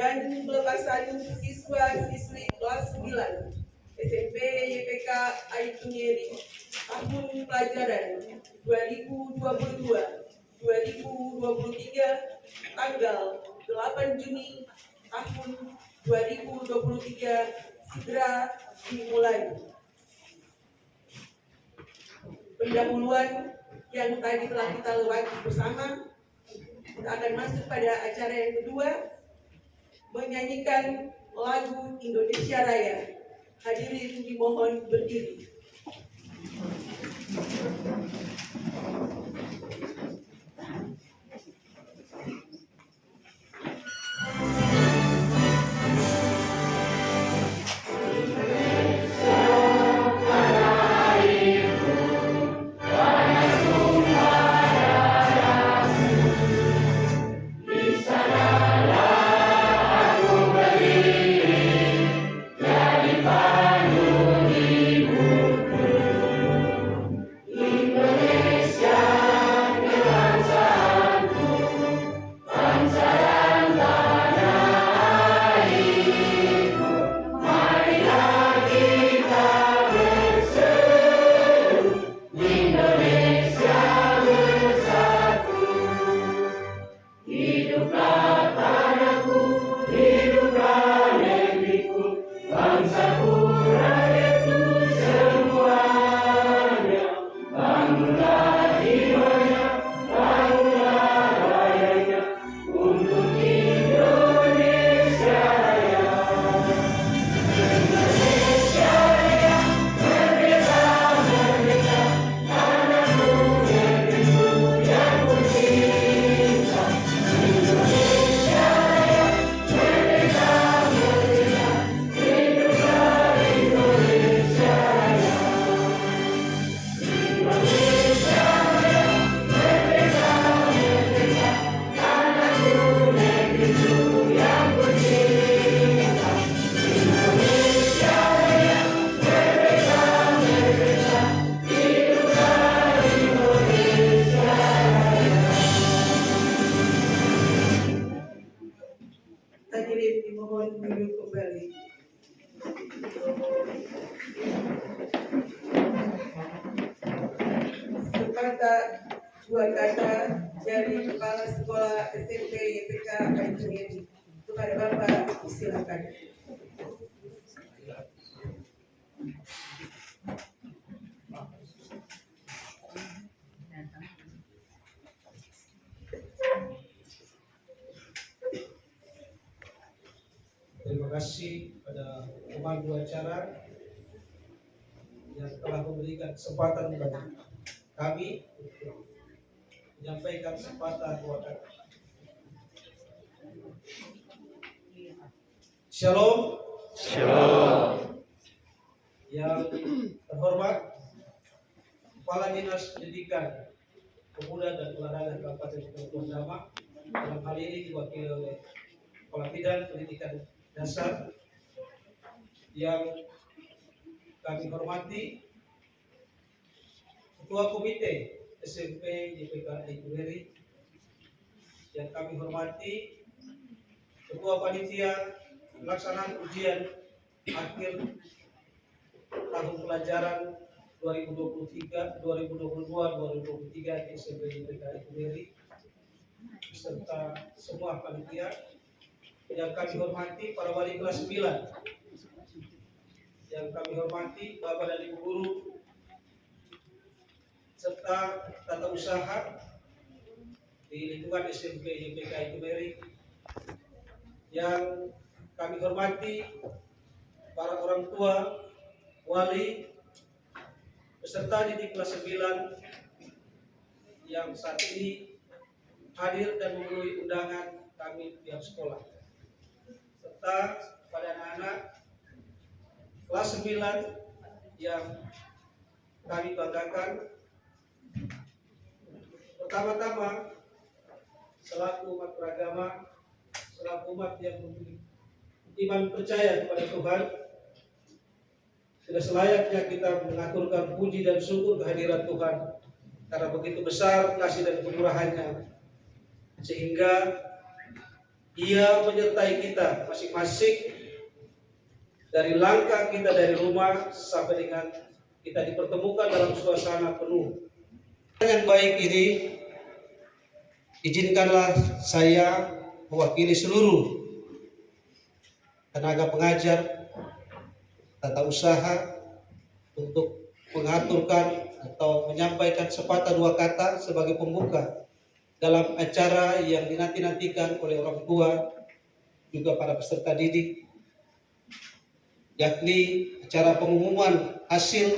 dan pelepasan siswa-siswi kelas 9 SMP YPK Aitunyeri tahun pelajaran 2022-2023 tanggal 8 Juni tahun 2023 segera dimulai. Pendahuluan yang tadi telah kita lewati bersama, kita akan masuk pada acara yang kedua, menyanyikan lagu Indonesia Raya. Hadirin dimohon berdiri. Hadirin dimohon duduk kembali. Sepatah dua kata dari Kepala Sekolah SMP YPK Aitunyeri. Kepada Bapak, silakan. Terima kasih pada pemandu acara yang telah memberikan kesempatan kepada kami untuk menyampaikan sepatah dua kata. Shalom. Shalom. Yang terhormat Kepala Dinas Pendidikan, Pemuda dan Olahraga Kabupaten Cirebon Dama, dalam hal ini diwakili oleh Kepala Bidang Pendidikan Dasar yang kami hormati, Ketua Komite SMP YPK Aitunyeri yang kami hormati, Ketua Panitia Pelaksanaan Ujian Akhir Tahun Pelajaran 2023 di SMP YPK Aitunyeri, serta semua panitia yang kami hormati, para wali kelas 9 yang kami hormati, Bapak dan Ibu guru, serta tata usaha di lingkungan SMP YPK Aitunyeri yang kami hormati, para orang tua, wali, peserta didik kelas 9 yang saat ini hadir dan memenuhi undangan kami pihak sekolah, serta pada anak-anak kelas 9 yang kami banggakan. Pertama-tama, selaku umat beragama, selaku umat yang memiliki iman percaya kepada Tuhan, sudah selayaknya kita mengaturkan puji dan syukur kehadiran Tuhan, karena begitu besar kasih dan kemurahannya, sehingga Ia menyertai kita masing-masing dari langkah kita dari rumah sampai dengan kita dipertemukan dalam suasana penuh. Yang baik ini, izinkanlah saya mewakili seluruh tenaga pengajar, tata usaha untuk mengaturkan atau menyampaikan sepatah dua kata sebagai pembuka dalam acara yang dinanti-nantikan oleh orang tua juga para peserta didik, yakni acara pengumuman hasil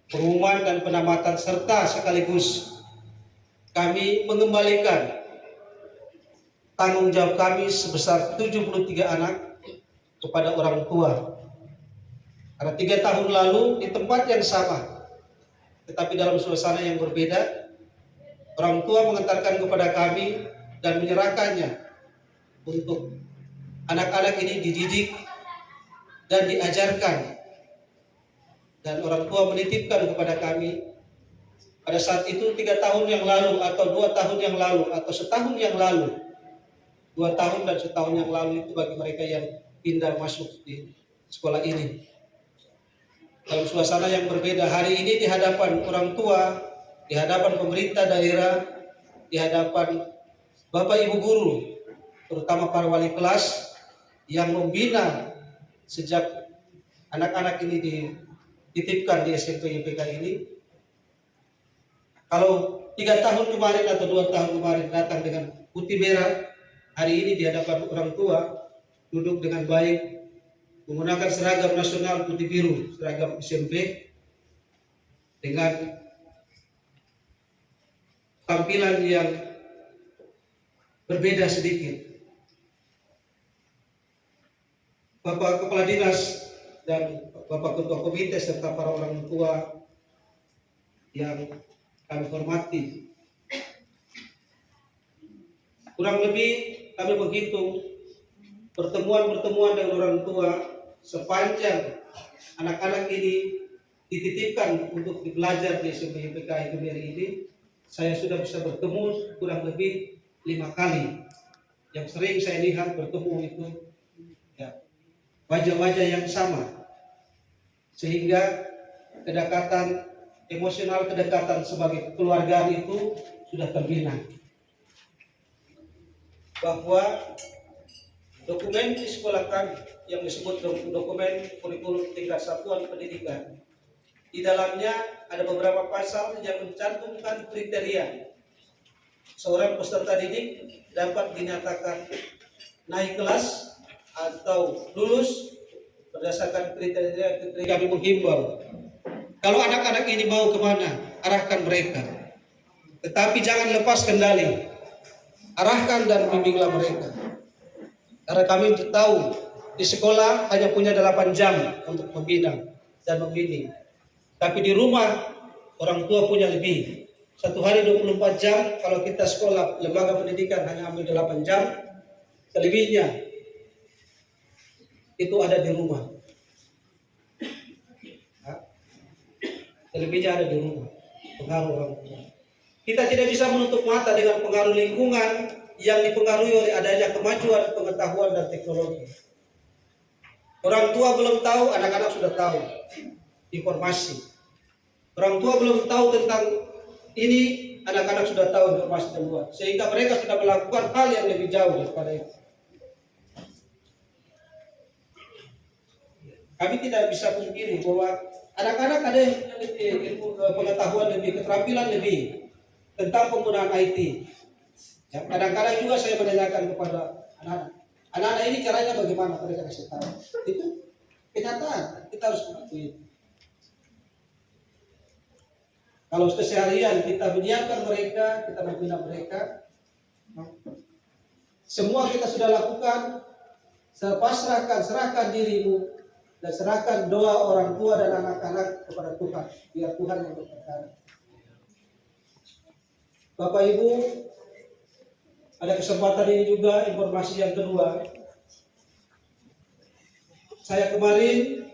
pengumuman dan penamatan serta sekaligus kami mengembalikan tanggung jawab kami sebesar 73 anak kepada orang tua. Karena 3 tahun lalu di tempat yang sama, tetapi dalam suasana yang berbeda, orang tua mengantarkan kepada kami dan menyerahkannya untuk anak-anak ini dididik dan diajarkan. Dan orang tua menitipkan kepada kami pada saat itu 3 tahun yang lalu atau 2 tahun yang lalu atau setahun yang lalu. 2 tahun dan setahun yang lalu itu bagi mereka yang pindah masuk di sekolah ini. Dalam suasana yang berbeda, hari ini di hadapan orang tua, di hadapan pemerintah daerah, di hadapan Bapak Ibu guru, terutama para wali kelas yang membina sejak anak-anak ini dititipkan di SMP IPK ini. Kalau 3 tahun kemarin atau 2 tahun kemarin datang dengan putih merah, hari ini di hadapan orang tua duduk dengan baik, menggunakan seragam nasional putih biru, seragam SMP dengan tampilan yang berbeda sedikit. Bapak Kepala Dinas dan Bapak Ketua Komite serta para orang tua yang kami hormati. Kurang lebih kami menghitung pertemuan-pertemuan dengan orang tua sepanjang anak-anak ini dititipkan untuk belajar di SMP IPK Itumeri ini, saya sudah bisa bertemu kurang lebih 5 kali. Yang sering saya lihat bertemu itu ya, wajah-wajah yang sama, sehingga kedekatan emosional, kedekatan sebagai keluarga itu sudah terbina. Bahwa dokumen di sekolah kami yang disebut dokumen kurikulum tingkat satuan pendidikan, di dalamnya ada beberapa pasal yang mencantumkan kriteria seorang peserta didik dapat dinyatakan naik kelas atau lulus berdasarkan kriteria. Kami menghimbau, kalau anak-anak ini mau kemana, arahkan mereka, tetapi jangan lepas kendali, arahkan dan bimbinglah mereka. Karena kami tahu di sekolah hanya punya 8 jam untuk membina dan membimbing, tapi di rumah orang tua punya lebih. 1 hari 24 jam, kalau kita sekolah lembaga pendidikan hanya ambil 8 jam, selebihnya itu ada di rumah. Selebihnya ada di rumah, pengaruh orang tua. Kita tidak bisa menutup mata dengan pengaruh lingkungan yang dipengaruhi oleh adanya kemajuan pengetahuan dan teknologi. Orang tua belum tahu, anak-anak sudah tahu informasi. Orang tua belum tahu tentang ini, anak-anak sudah tahu informasi duluan, sehingga mereka sudah melakukan hal yang lebih jauh daripada itu. Kami tidak bisa pungkiri bahwa anak-anak ada yang ilmu pengetahuan lebih, keterampilan lebih tentang penggunaan IT. Ya, kadang-kadang juga saya menanyakan kepada anak-anak ini caranya bagaimana, mereka kasih tahu. Itu kenyataan, kita harus mengakui. Kalau keseharian kita menyiapkan mereka, kita membina mereka, semua kita sudah lakukan. Serahkan dirimu dan serahkan doa orang tua dan anak-anak kepada Tuhan, biar Tuhan yang berperkara. Bapak Ibu, ada kesempatan ini juga informasi yang kedua. Saya kemarin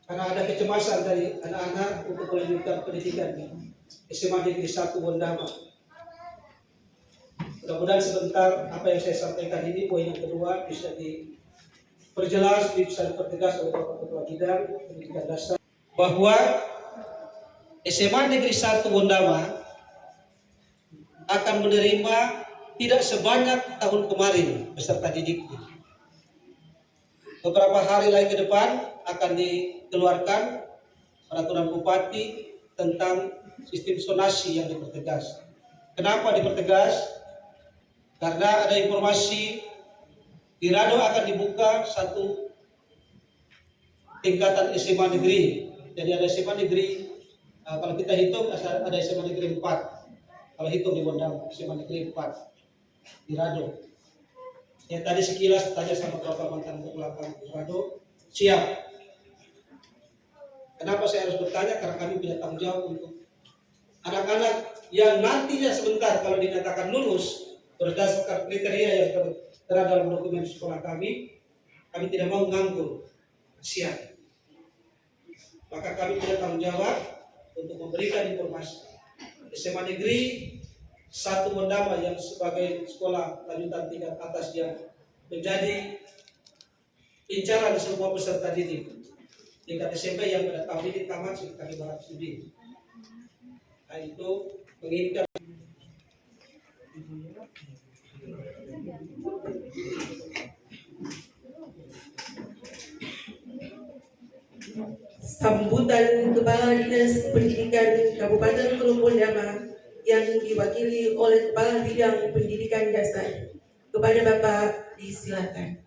karena ada kecemasan dari anak-anak untuk melanjutkan pendidikan di SMA Negeri 1 Wondama. Mudah-mudahan sebentar apa yang saya sampaikan ini poin yang kedua bisa diperjelas, bisa dipertegas oleh Bapak Ketua Bidang Pendidikan Dasar bahwa SMA Negeri 1 Bondama akan menerima tidak sebanyak tahun kemarin peserta didiknya. Beberapa hari lagi ke depan akan dikeluarkan peraturan bupati tentang sistem zonasi yang dipertegas. Kenapa dipertegas? Karena ada informasi di Rado akan dibuka satu tingkatan SMA negeri. Jadi ada SMA negeri, kalau kita hitung ada SMA negeri 4. Kalau hitung di Bondam, SMA negeri 4 di Rado. Ya tadi sekilas tanya sama Bapak mantan belakang di Rado, siap. Kenapa saya harus bertanya? Karena kami punya tanggung jawab untuk anak-anak yang nantinya sebentar kalau dinyatakan lulus berdasarkan kriteria yang tertera dalam dokumen sekolah kami tidak mau nganggur, siap. Maka kami punya tanggung jawab untuk memberikan informasi. SMA Negeri 1 Bondama yang sebagai sekolah lanjutan tingkat atas yang menjadi incaran semua peserta didik tingkat SMP yang pada tahun ini tamat sekitar 500 studi. Nah itu menginginkan sambutan Kepala Dinas Pendidikan Kabupaten Teluk Bondama yang diwakili oleh Kepala Bidang Pendidikan Dasar. Kepada Bapak disilakan.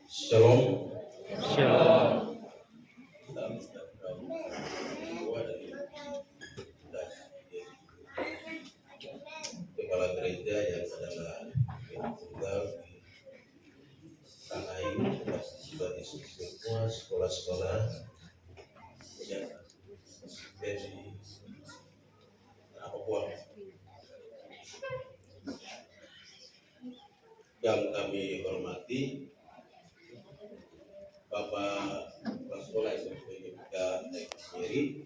Shalom. Shalom. Kepala gereja yang adalah tunggal di tanah ini sebagai semua sekolah-sekolah yang dari Papua yang kami hormati Bapak Kepala Sekolah SMP sendiri,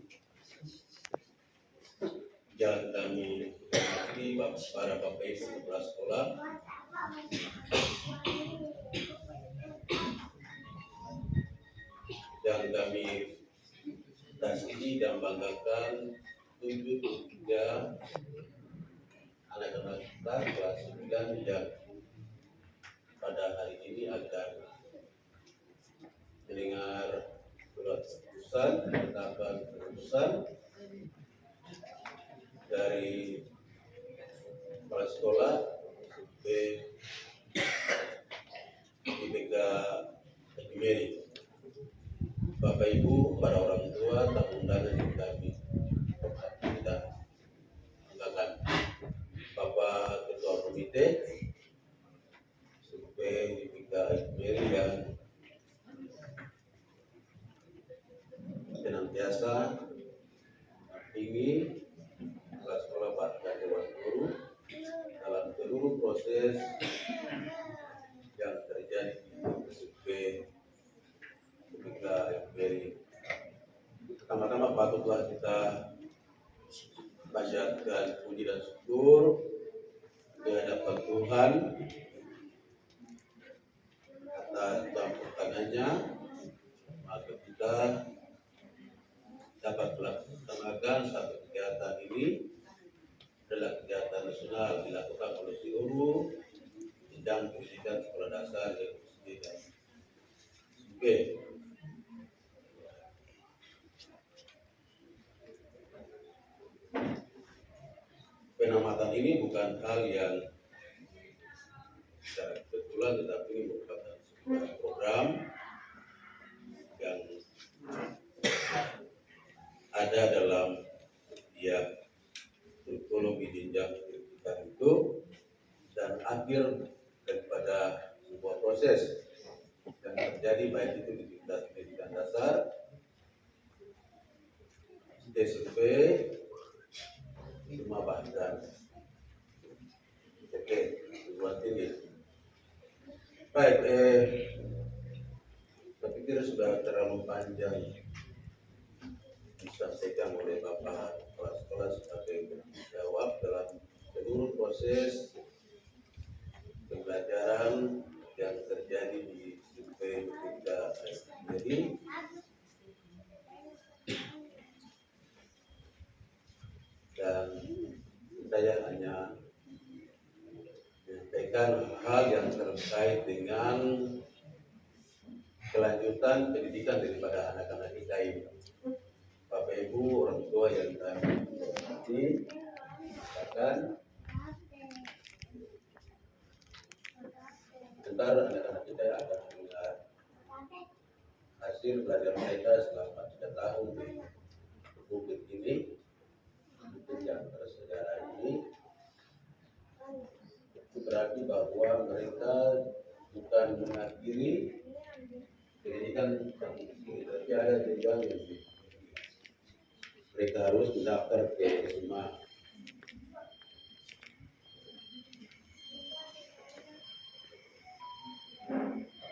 yang kami hormati para Bapak Ibu Kepala Sekolah, dan kami kasih dan banggakan 73 anak-anak kita kelas 9 yang pada hari ini akan mendengar surat keputusan, menetapkan keputusan dari kepala sekolah IPK Mary. Bapak Ibu, para orang tua, tamu undangan yang kami hormati dan banggakan, Bapak Ketua Komite IPK Mary yang senantiasa tinggi kelas sekolah Pak dan Dewan Guru dalam seluruh proses yang terjadi di SMP ketika FBRI. Pertama-tama patutlah kita panjatkan puji dan syukur di hadapan Tuhan atas campur tangannya, maka kita dapat melaksanakan satu kegiatan ini adalah kegiatan nasional dilakukan oleh seluruh jenjang pendidikan sekolah dasar SD dan SMP. Penamatan ini bukan hal yang secara kebetulan, tetapi ini merupakan sebuah program yang ada dalam setiap kurikulum jenjang pendidikan itu, dan akhir daripada sebuah proses yang terjadi baik itu di tingkat pendidikan dasar, SMP, cuma bahkan perguruan tinggi. Baik, pikir sudah terlalu panjang disampaikan oleh Bapak Kepala Sekolah sebagai penanggung jawab dalam seluruh proses pembelajaran yang terjadi di SMP kita ini. Dan saya hanya menyampaikan hal yang terkait dengan kelanjutan pendidikan daripada anak-anak kita ini. Bapak Ibu orang tua yang kami hormati, akan sebentar anak-anak kita akan melihat hasil belajar mereka selama 3 tahun di Bukit ini, yang bersejarah ini. Itu berarti bahwa mereka bukan mengakhiri pendidikan sampai di sini, tapi ada jenjang yang mereka harus mendaftar ke SMA.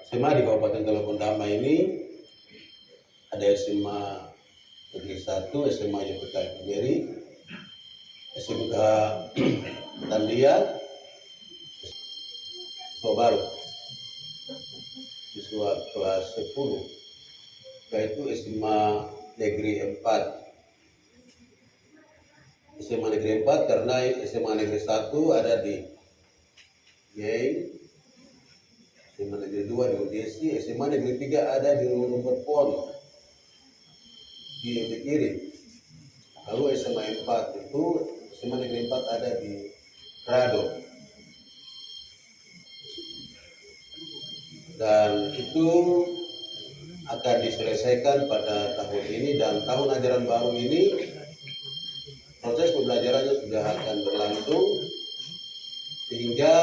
SMA di Kabupaten Telopon Damai ini ada SMA Negeri 1, SMA YPK Kemeri, SMK Tandia, siswa baru, siswa kelas 10, yaitu SMA Negeri 4. SMA Negeri 4 karena SMA Negeri 1 ada di Yei, SMA Negeri 2 di Udesi, SMA Negeri 3 ada di Rumput Pon di Kiri. Lalu SMA 4 itu SMA Negeri 4 ada di Rado. Dan itu akan diselesaikan pada tahun ini, dan tahun ajaran baru ini proses pembelajarannya sudah akan berlangsung, sehingga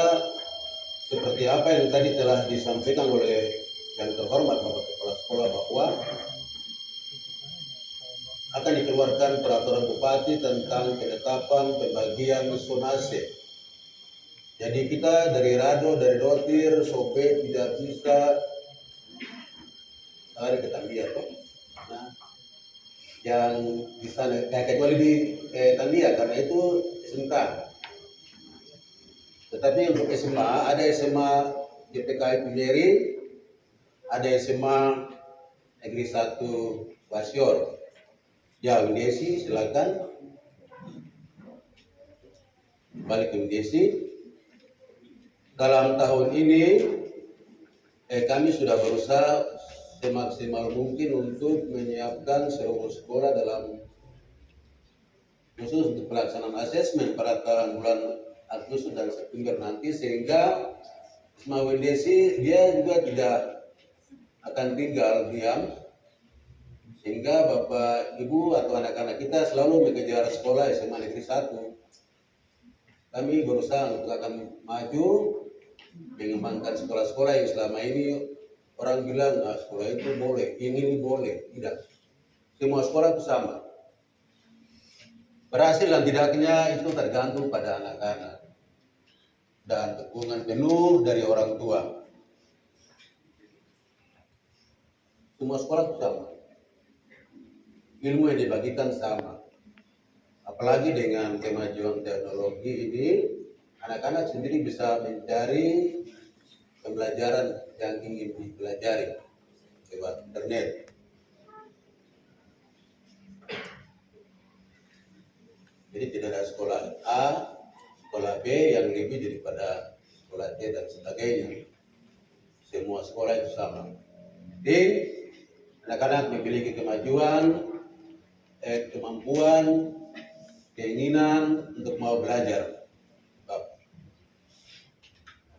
seperti apa yang tadi telah disampaikan oleh yang terhormat Bapak Kepala Sekolah bahwa akan dikeluarkan peraturan Bupati tentang penetapan pembagian zonase. Jadi kita dari Rado, dari Rotir, Sobe tidak bisa lari ke Tandia toh. Nah, yang di sana kecuali di Tandia karena itu SMK. Tetapi untuk SMA ada SMA YPK Kemeri, ada SMA Negeri 1 Basior. Ya, Udesi silakan balik ke Udesi. Dalam tahun ini kami sudah berusaha semaksimal mungkin untuk menyiapkan seluruh sekolah dalam khusus untuk pelaksanaan asesmen pada bulan Agustus dan September nanti, sehingga SMA Udesi dia juga tidak akan tinggal diam, sehingga Bapak Ibu atau anak-anak kita selalu mengejar sekolah SMA Negeri 1. Kami berusaha untuk akan maju mengembangkan sekolah-sekolah yang selama ini orang bilang sekolah itu boleh, ini boleh, tidak. Semua sekolah itu sama. Berhasil dan tidaknya itu tergantung pada anak-anak dan dukungan penuh dari orang tua. Semua sekolah itu sama. Ilmu yang dibagikan sama. Apalagi dengan kemajuan teknologi ini, anak-anak sendiri bisa mencari pembelajaran yang ingin dipelajari lewat internet. Jadi tidak ada sekolah A, sekolah B yang lebih daripada sekolah C dan sebagainya. Semua sekolah itu sama. Jadi anak-anak memiliki kemajuan, kemampuan, keinginan untuk mau belajar.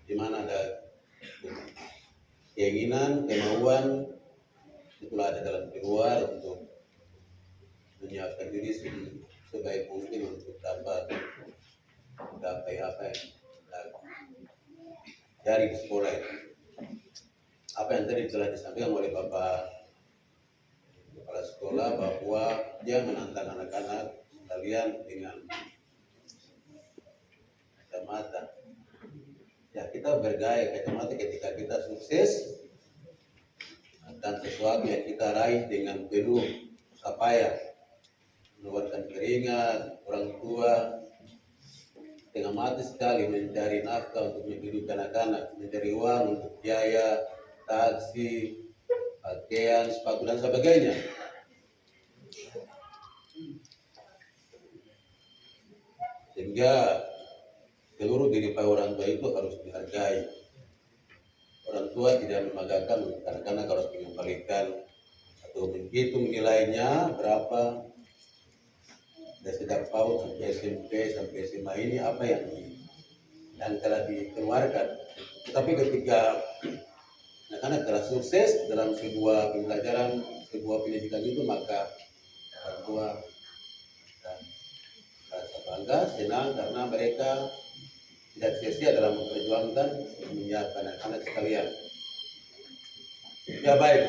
Di mana ada keinginan, kemauan, itulah ada dalam keluar untuk menyiapkan diri sebaik mungkin untuk dapat mencapai apa yang dari di sekolah itu. Apa yang tadi telah disampaikan oleh Bapak Kepala Sekolah bahwa dia menantang anak-anak sekalian dengan kacamata. Ya, kita bergaya kacamata ketika kita sukses, dan sesuatu yang kita raih dengan penuh susah payah, mengeluarkan keringat, orang tua tengah mati sekali mencari nafkah untuk menghidupi anak-anak, mencari uang untuk biaya taksi, pakaian, sepatu dan sebagainya. Sehingga seluruh kehidupan orang tua itu harus dihargai. Orang tua tidak memagakan anak-anak harus mengembalikan atau menghitung nilainya berapa dari sejak PAUD sampai SMP sampai SMA ini apa yang dan telah dikeluarkan. Tetapi ketika anak-anak telah sukses dalam sebuah pembelajaran, sebuah pendidikan itu, maka orang tua dan rasa bangga, senang karena mereka tidak sia-sia dalam memperjuangkan menyiapkan anak-anak sekalian. Ya baik,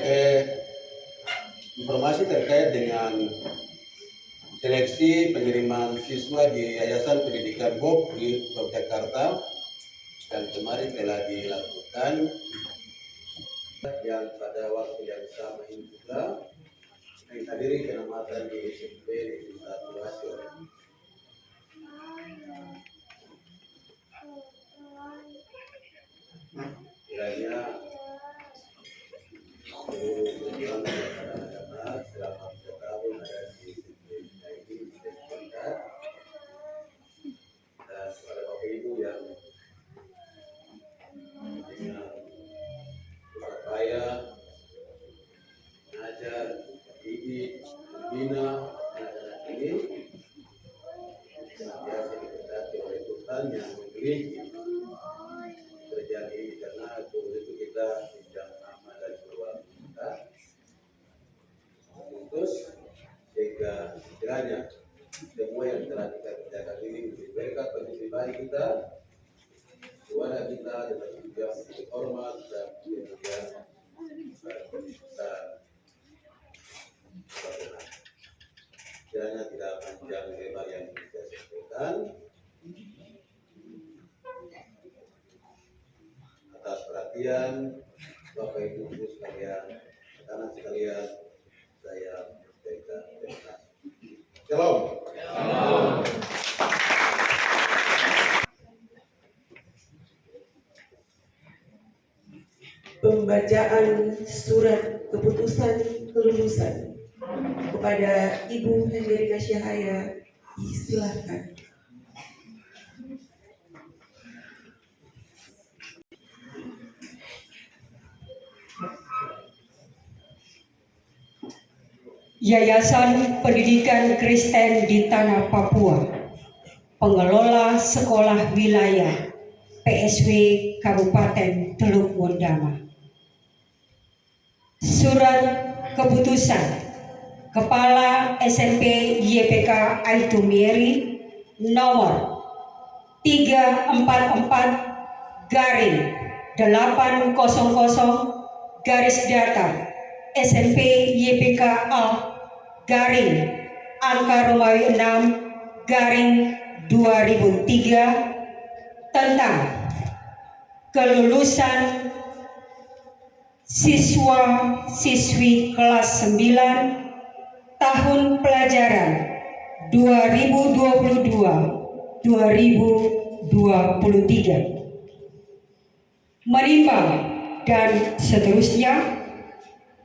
informasi terkait dengan seleksi penerimaan siswa di Yayasan Pendidikan Bob di Yogyakarta dan kemarin telah dilakukan yang pada waktu yang sama ini juga menghadiri pengamatan di SMP di satu Asyor. Kiranya seluruh tujuan kepada anak-anak selama 3 tahun ada di SMP ini disesuaikan dan kepada Bapak Ibu yang dengan susah payah mengajar, mendidik, membina anak-anak ini senantiasa diberkati oleh Tuhan yang memiliki kerjaan ini, karena itu kita pinjam nama dan keluarga kita memutus sehingga kiranya semua yang telah kita kerjakan ini menjadi berkat bagi pribadi kita, keluarga kita, dan juga menjadi hormat dan kemudian kita kiranya tidak panjang lebar yang kita sampaikan. Atas perhatian Bapak Ibu sekalian, anak sekalian, saya menyampaikan terima kasih. Shalom. Pembacaan surat keputusan kelulusan kepada Ibu Hendrika Syahaya disilakan. Yayasan Pendidikan Kristen di Tanah Papua, pengelola sekolah wilayah PSW Kabupaten Teluk Wondama. Surat keputusan Kepala SMP YPK Aitumieri nomor 344/800 garis datar SMP YPK A garing angka Romawi 6 garing 2003 tentang kelulusan siswa-siswi kelas 9 tahun pelajaran 2022-2023. Menimbang dan seterusnya,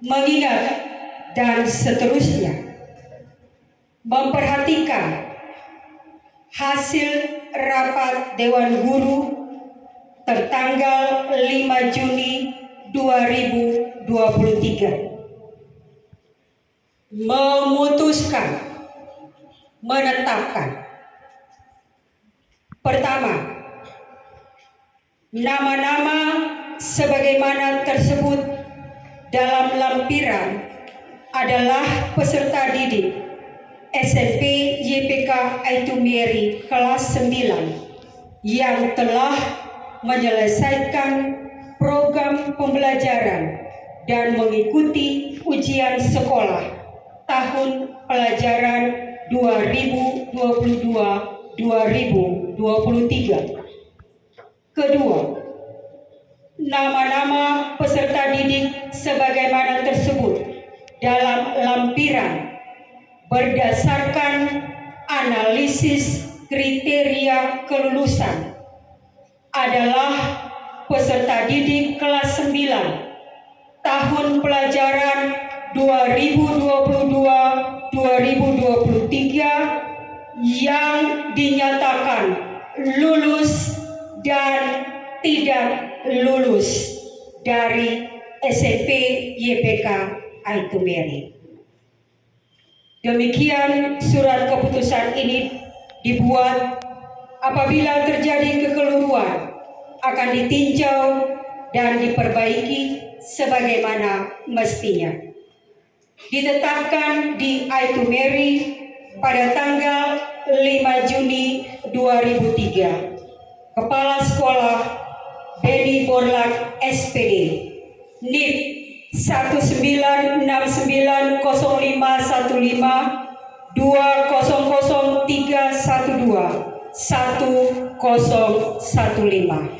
mengingat dan seterusnya, memperhatikan hasil rapat Dewan Guru tertanggal 5 Juni 2023, memutuskan menetapkan: pertama, nama-nama sebagaimana tersebut dalam lampiran adalah peserta didik SMP YPK Aitumieri kelas 9 yang telah menyelesaikan program pembelajaran dan mengikuti ujian sekolah tahun pelajaran 2022-2023. Kedua, nama-nama peserta didik sebagaimana tersebut dalam lampiran berdasarkan analisis kriteria kelulusan adalah peserta didik kelas 9 tahun pelajaran 2022-2023 yang dinyatakan lulus dan tidak lulus dari SMP YPK Aitumeri. Demikian surat keputusan ini dibuat apabila terjadi kekeliruan akan ditinjau dan diperbaiki sebagaimana mestinya. Ditetapkan di Aitumeri pada tanggal 5 Juni 2003. Kepala Sekolah Beni Borlak SPD, NIP 19905052003121015.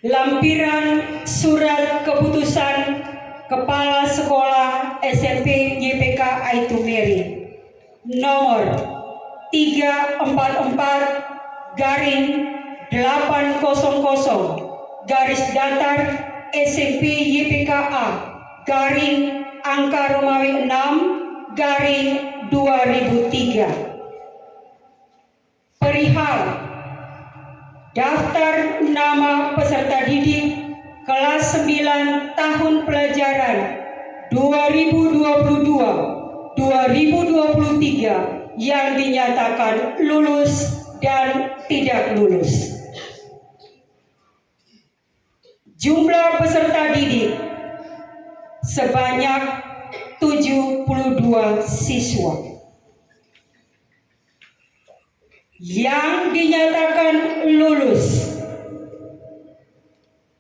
Lampiran surat keputusan Kepala Sekolah SMP YPK Aitumeri nomor 344/800 garis datar SMP YPKA garing angka Romawi 6 garing 2003 perihal daftar nama peserta didik kelas 9 tahun pelajaran 2022-2023 yang dinyatakan lulus dan tidak lulus. Jumlah peserta didik sebanyak 72 siswa. Yang dinyatakan lulus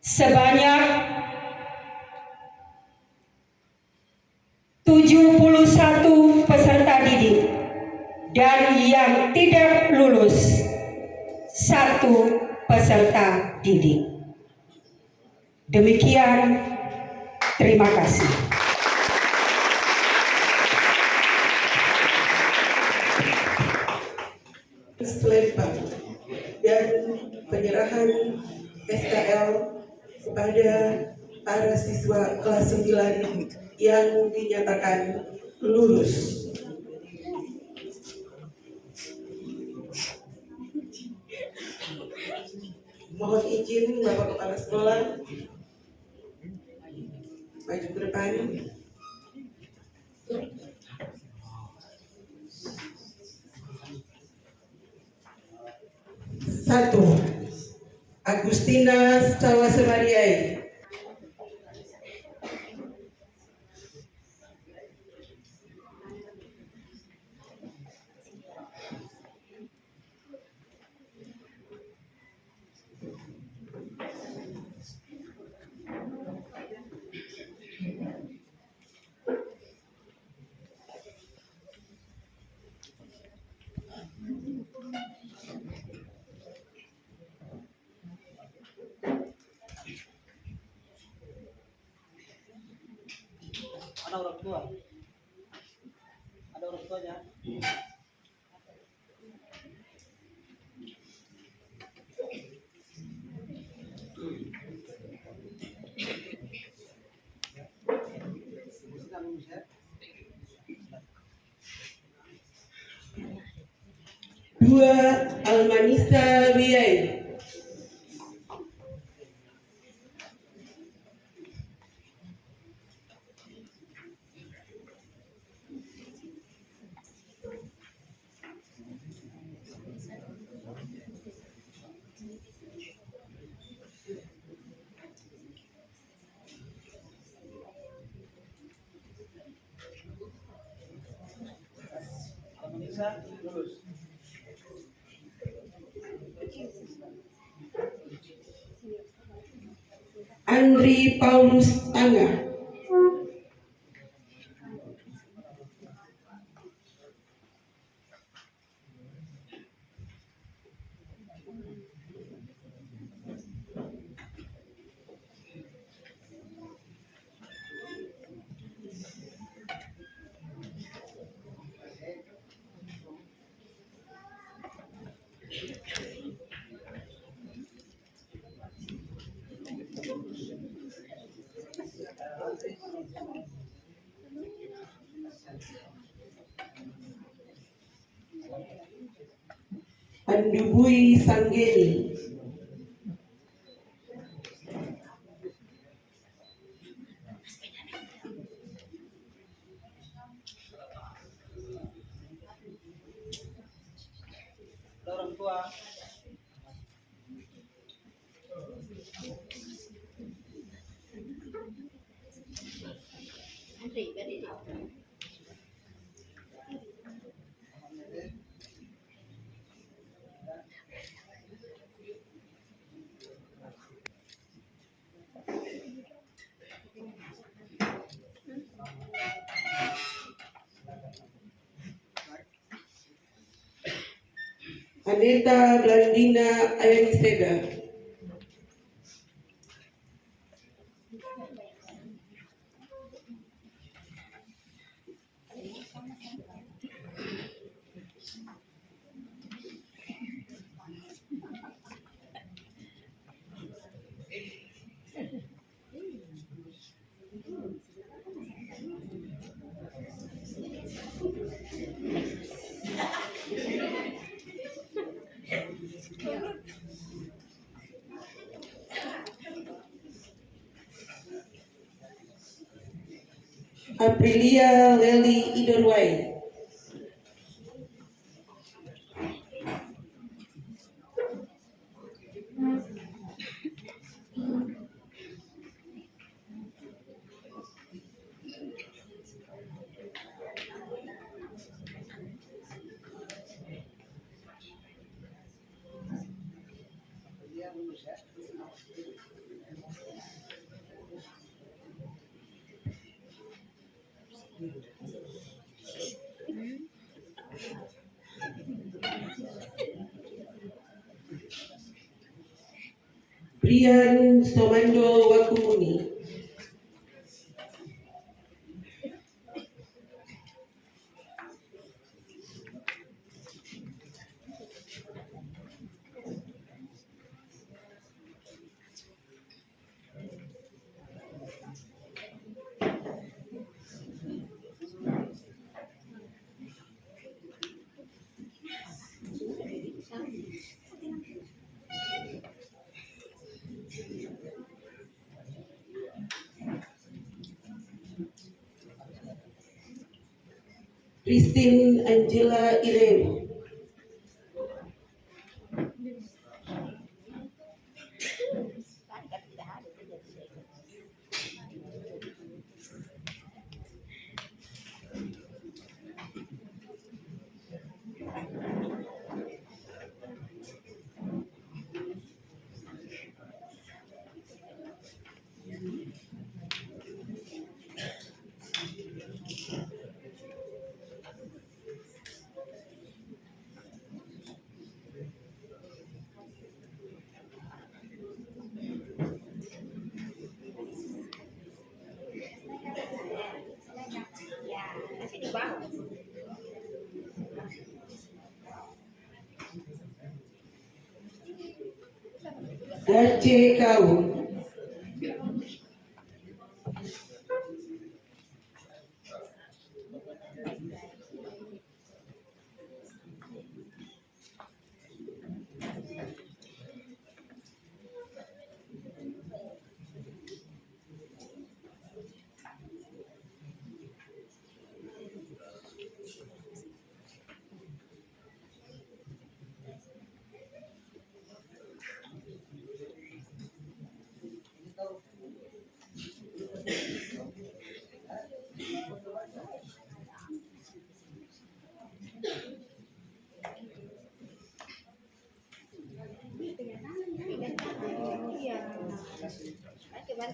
sebanyak 71 peserta didik dan yang tidak lulus 1 peserta didik. Demikian, terima kasih. Selempang dan penyerahan SKL kepada para siswa kelas 9 yang dinyatakan lulus. Mohon izin Bapak Kepala Sekolah maju ke depan. Satu, Agustina Sawasemariai. Ada orang tua? Ada orang tuanya? Dua, Almanisa Wiai. Bisa lulus. Andri Paulus Tangga. Andubui Sanggeni. Orang tua. Aneta Blandina Ayaniseda. Aprilia Lely Idorwai. Brian Somando Wakumuni. Christine Angela Irene. Dace Kau.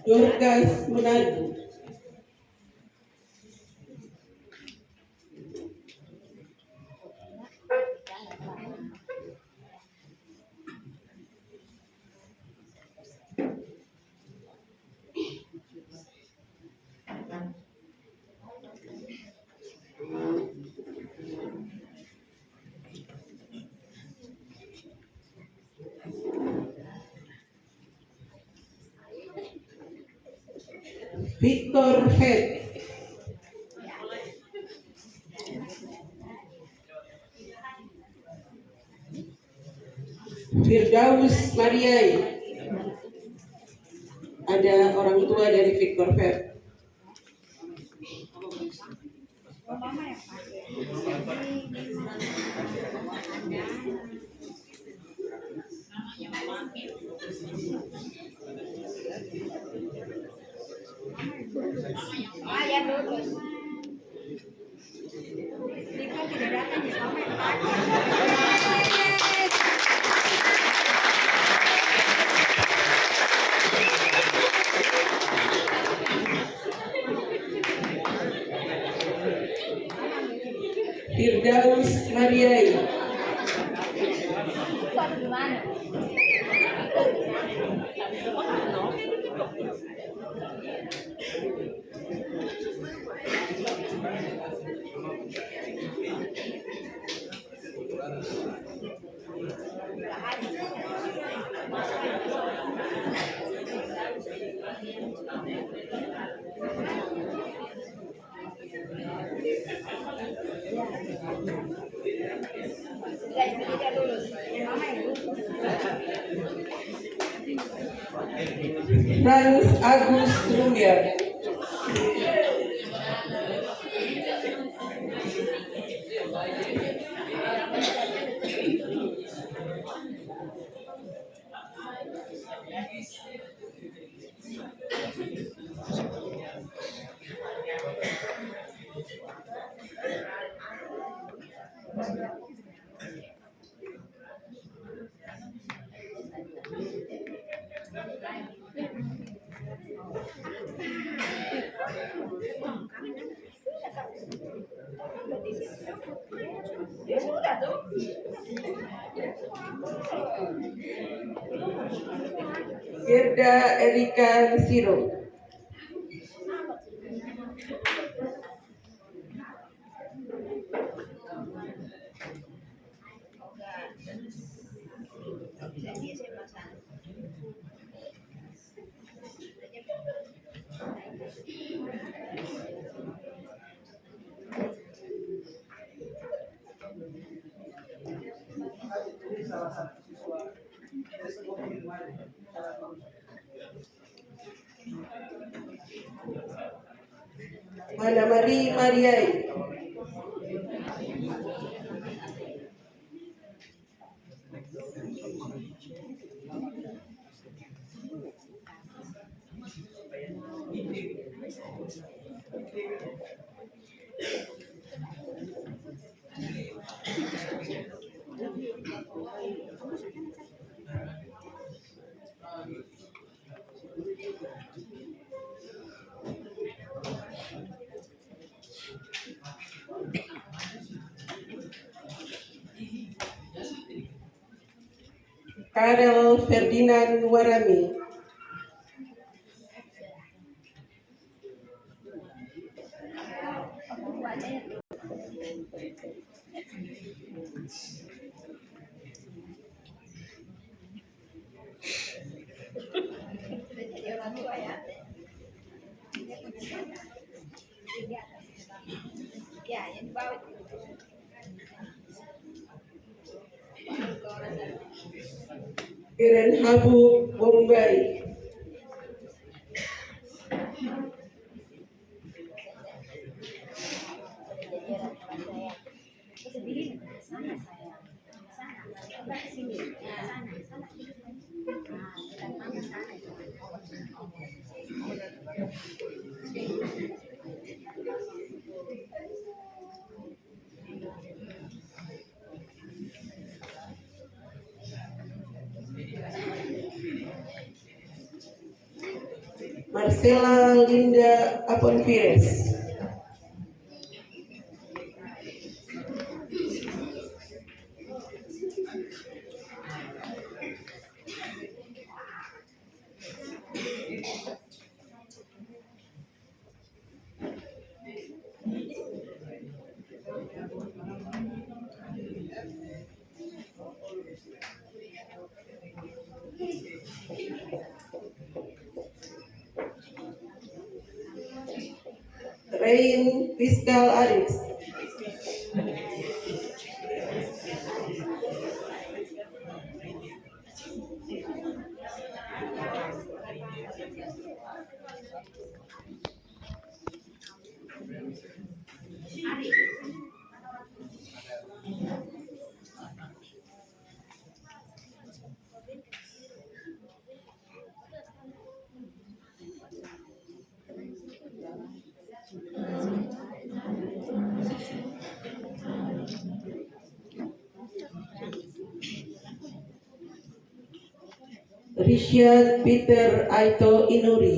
Dorcas Manado. Victor Head. Firdaus Mariai. Ada orang tua dari Victor Fer. Firdaus Mariai. Frans Agus Trumbiar. Gerda Erika Siro. Salah satu siswa dari sebuah pengiriman cara lulus. Mana Mari Mariai. Karel Ferdinand Warami. Iren Habu Bombay. Marcela Linda Aponfires. Rain Fiskal Aris. Rishad Peter Aito Inuri.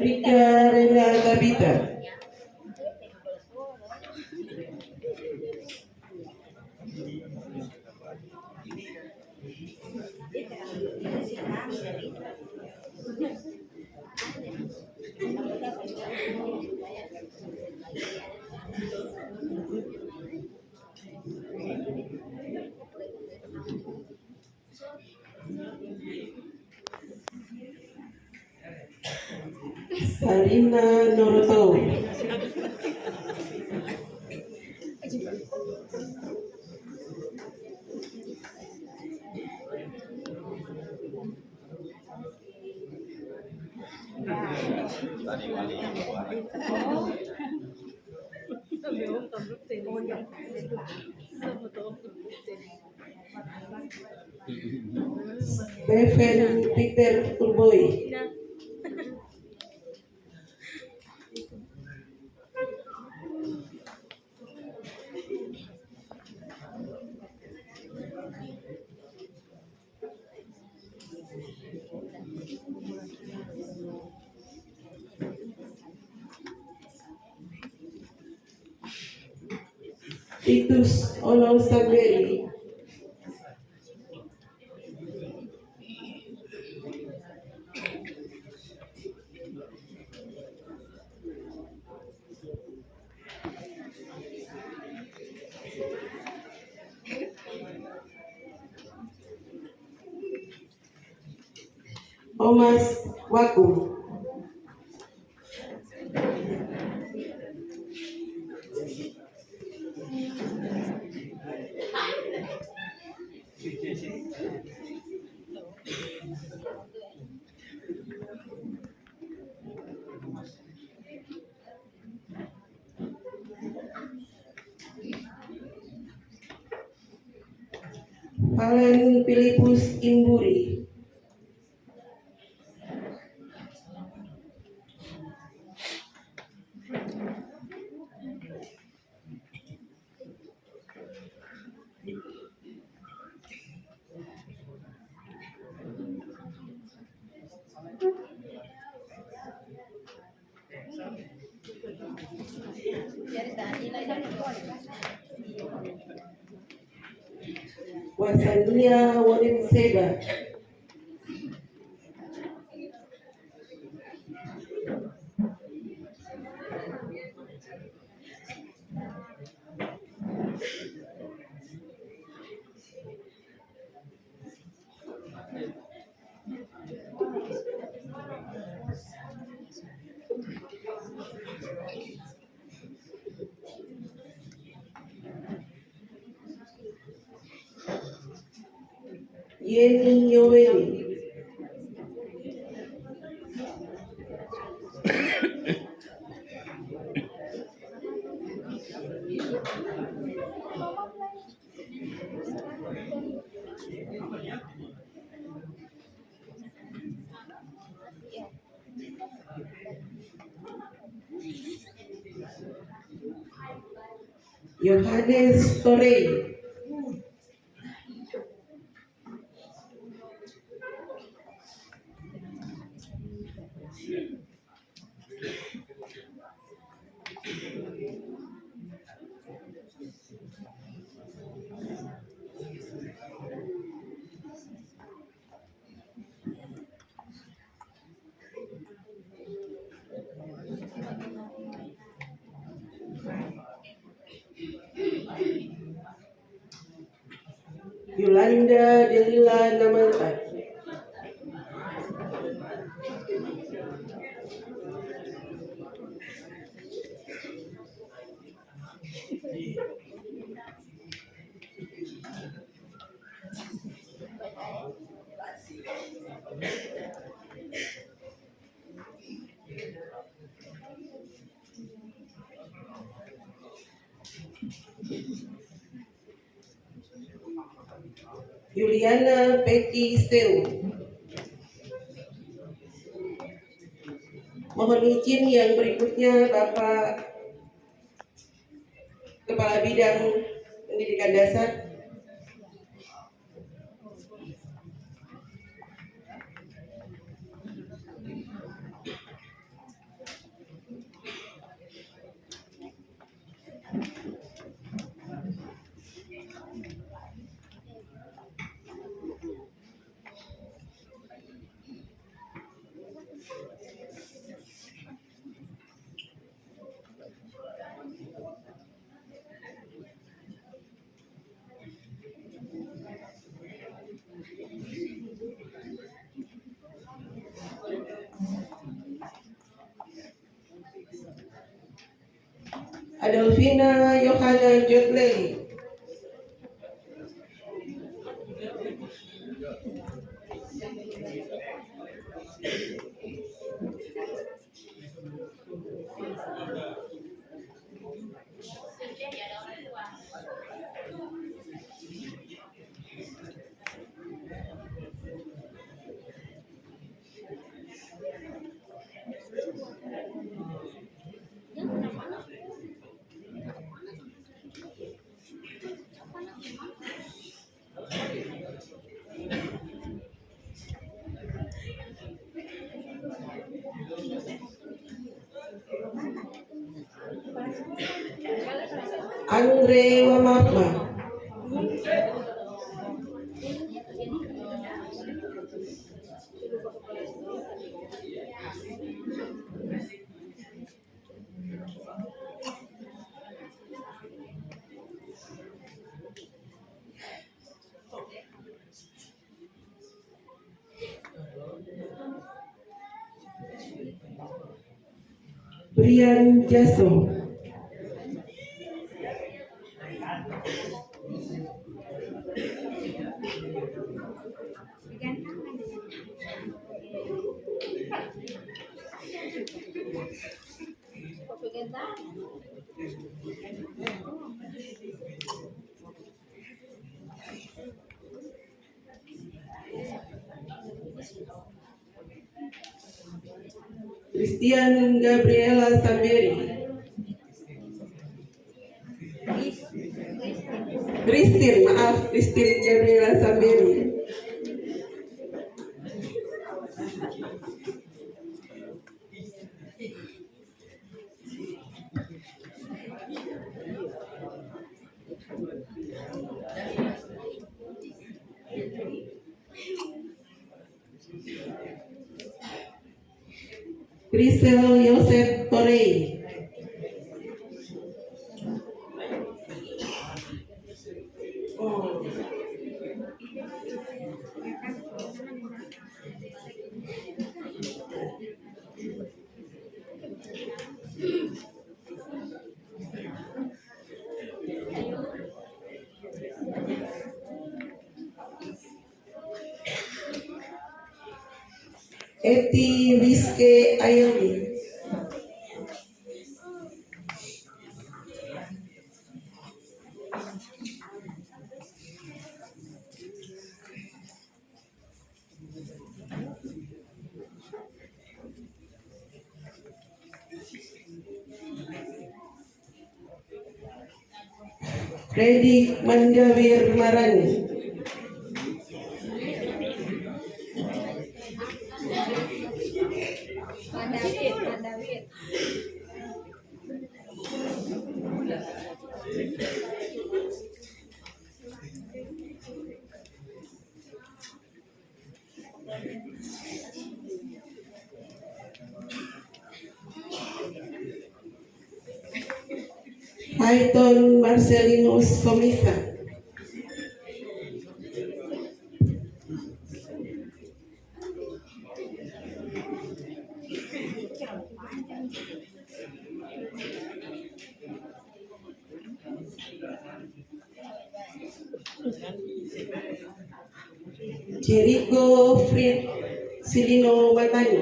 Rika Rena Tabita. Sarina Noroto. Bevan Peter Turboy. Titus Olong Saberi. Omas Waku. Alan Filipus Imburi. Wasania Wonin Seba. Yeni Yoweri. Yohanes Torrey. Yolanda Delila Namanta. Yuliana Becky Seu. Mohon izin yang berikutnya Bapak Kepala Bidang Pendidikan Dasar. Adolfina Yohana Jotley. Andre Wamapa. Brian Jaso. Christian Gabriela Samberi. Christine Gabriela Samberi. Grisel Yosef Korei. Eti Rizke Ayomi. Freddy Mandawir Marani. Hayton Marcelinus Komisa. Jericho Silino Maimani.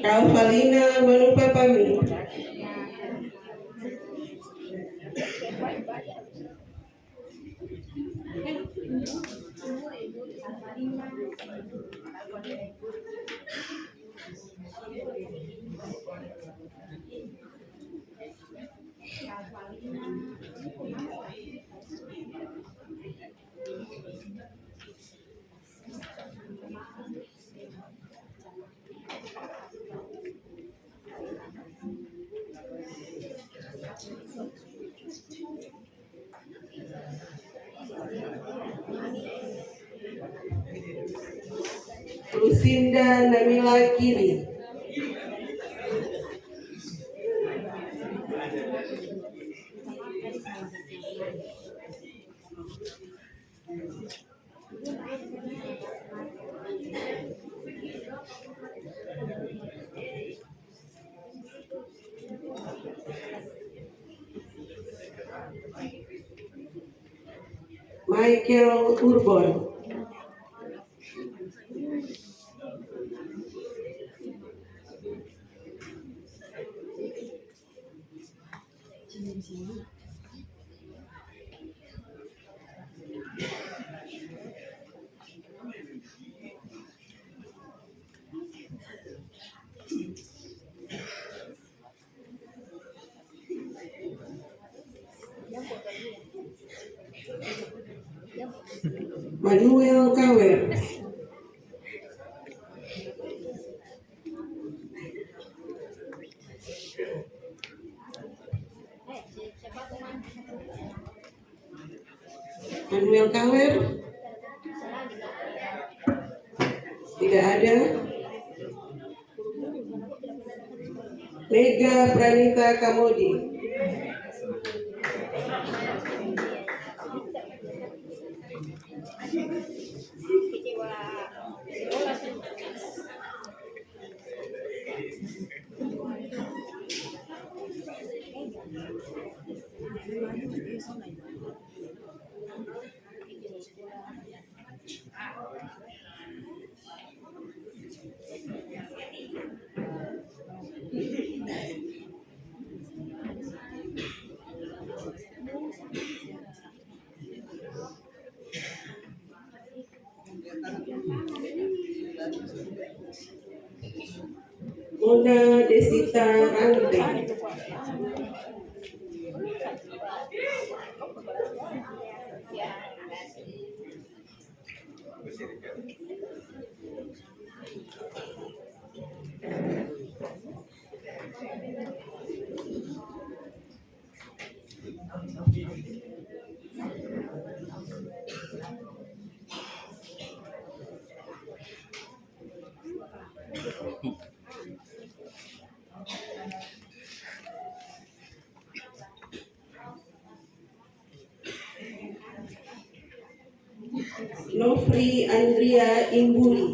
Raufalina Manupapami. Lucinda Namila Kiri. Michael Urbon. Manuel Kawer. Manuel Kawer. Tidak ada. Mega Pranita Kamodi. Mona Desita Rangde. Nofri Andrea Imbuli.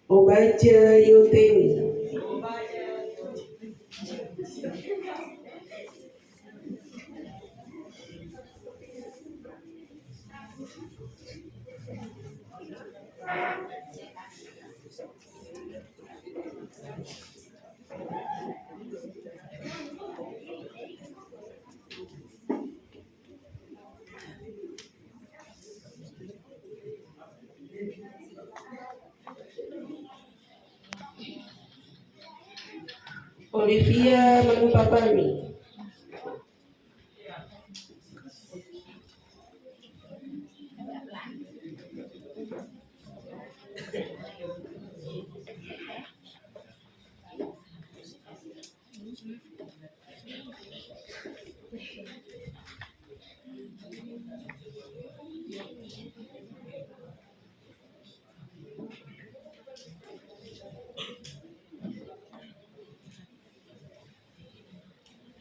Obaja Yutemi. Olivia Manupapani.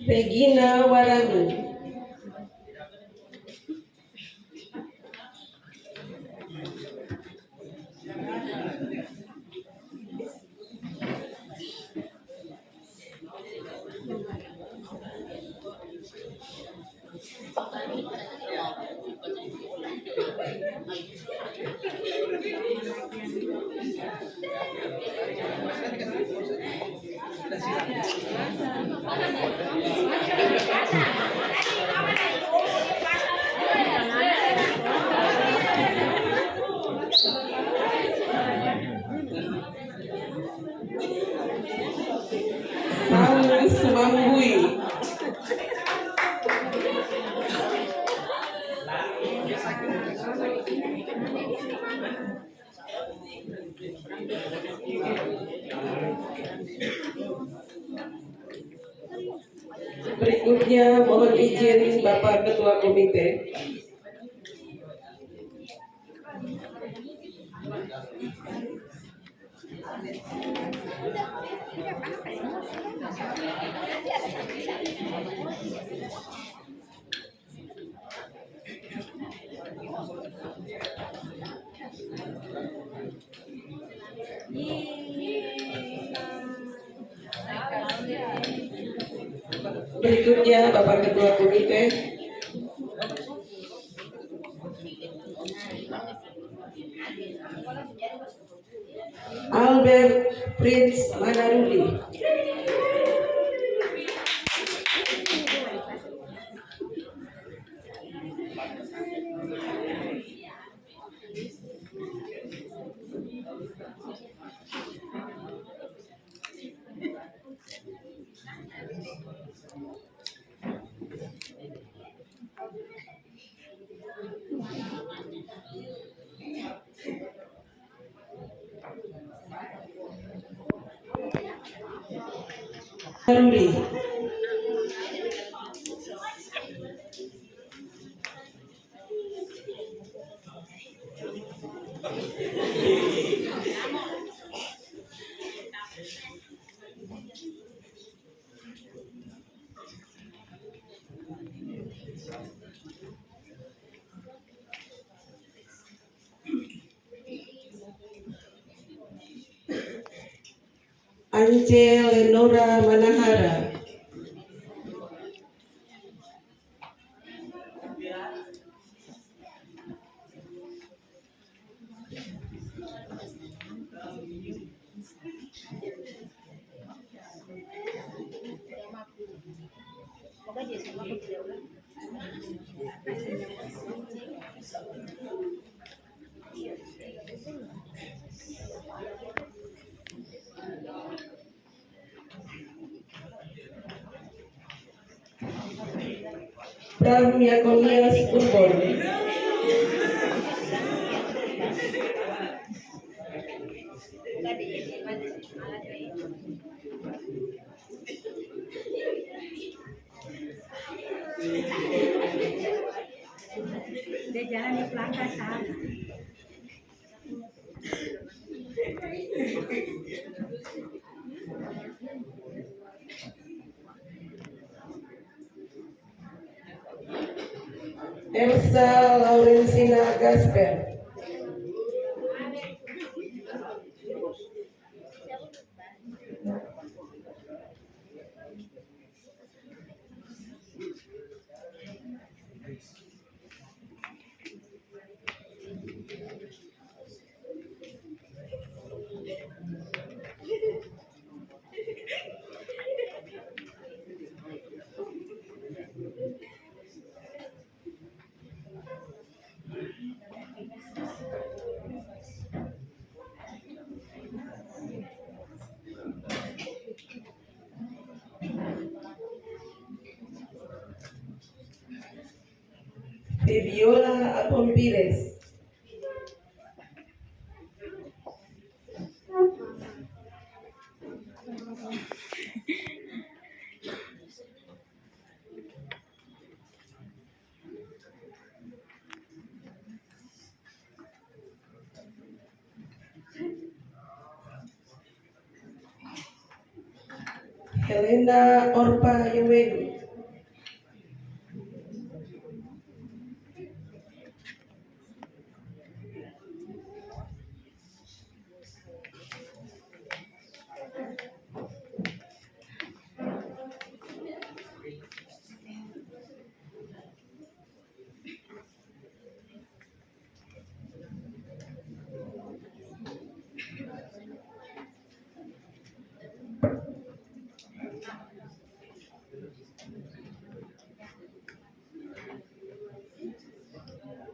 Regina Warami. Sang Sumambui. Berikutnya mohon izin Bapak Ketua Komite. Berikutnya Bapak Ketua Komite. Albert Prince Manarudi. Manarudi. Ance Lenora Manahara. Pram Yakonias Urbon. Dia jalan di pelanggan sana. Elsa Laurencina Gasper. Fabiola Apon Pires. Helena Orpa Yuweni.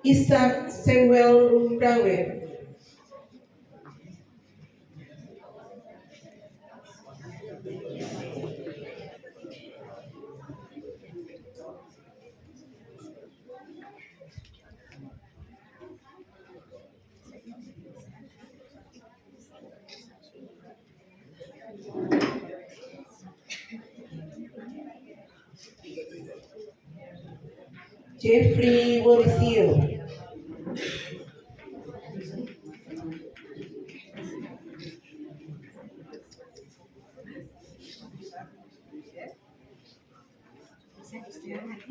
Ishak Samuel Rumbrawen. Jeffrey Mauricio. Bisa istirahat.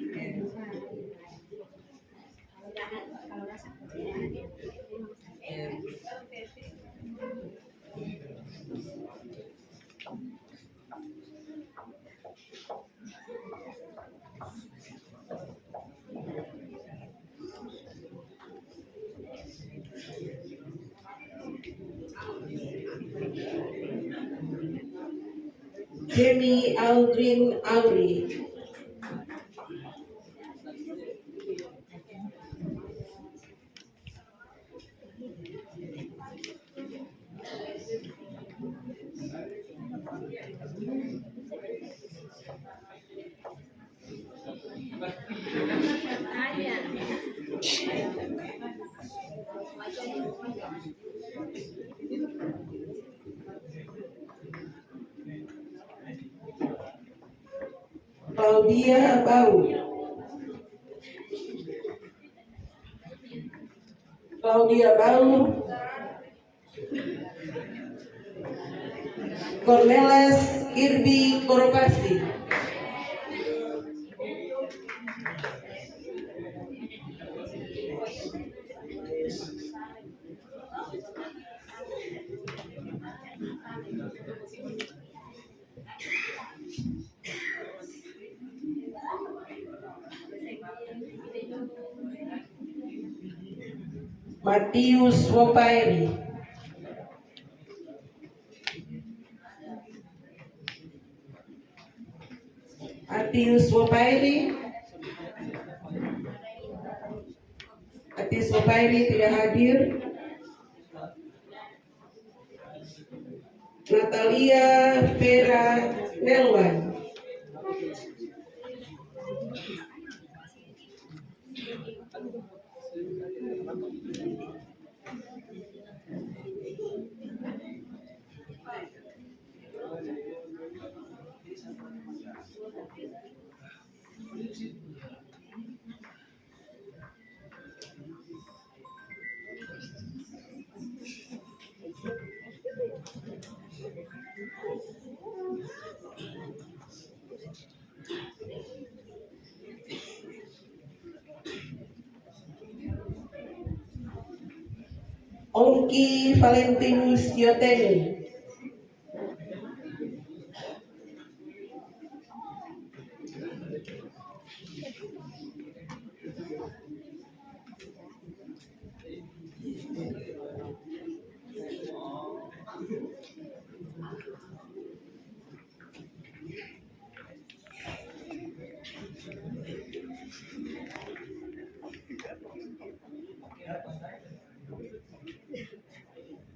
Kalau rasa Jamie Aldrin Auri. Claudia Bau. Claudia Bau. Cornelis Irbi Koropasti. Matius Wopairi. Matius Wopairi. Matius Wopairi tidak hadir. Natalia Vera Nelwan. Ongki Valentinus Yoteni.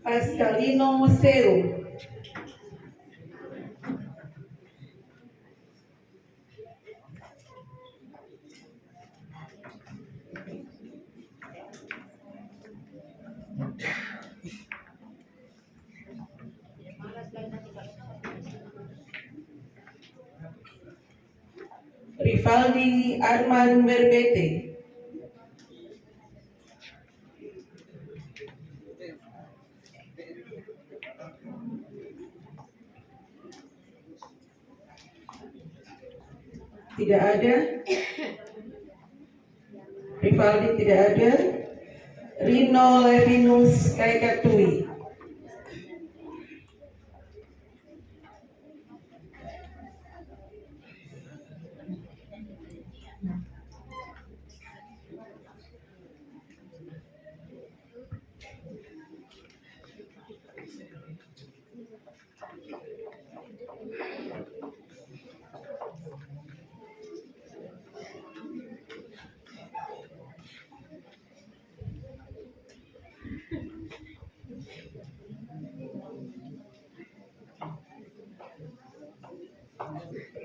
Pascalino Seu. Rivaldi Arman Merbete. Tidak ada. Rivaldi tidak ada. Rino Levinus Kaikatui.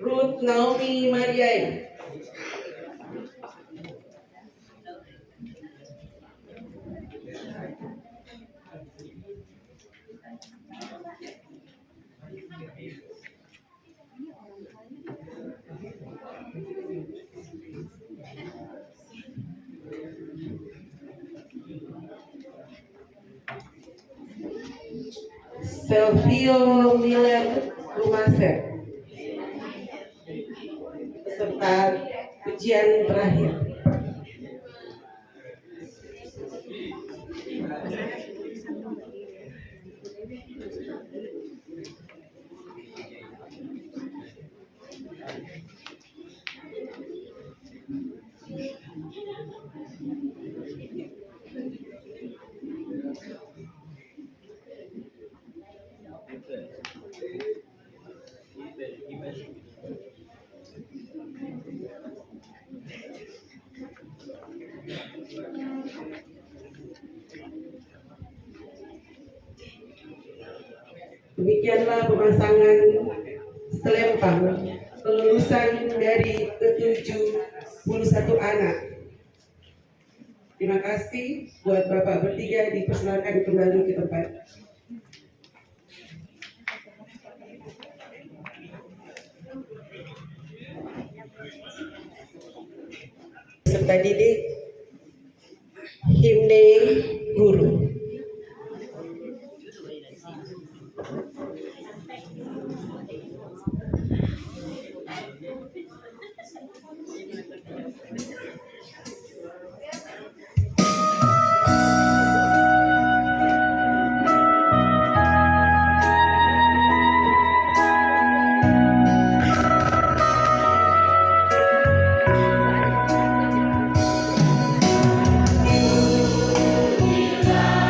Ruth Naomi Mariai. Selvio Miller Rumaser. Serta ujian terakhir. Demikianlah pemasangan selempang kelulusan dari ke-71 anak. Terima kasih buat Bapak bertiga, dipersilakan kembali ke tempat. Peserta didik himne guru. Bila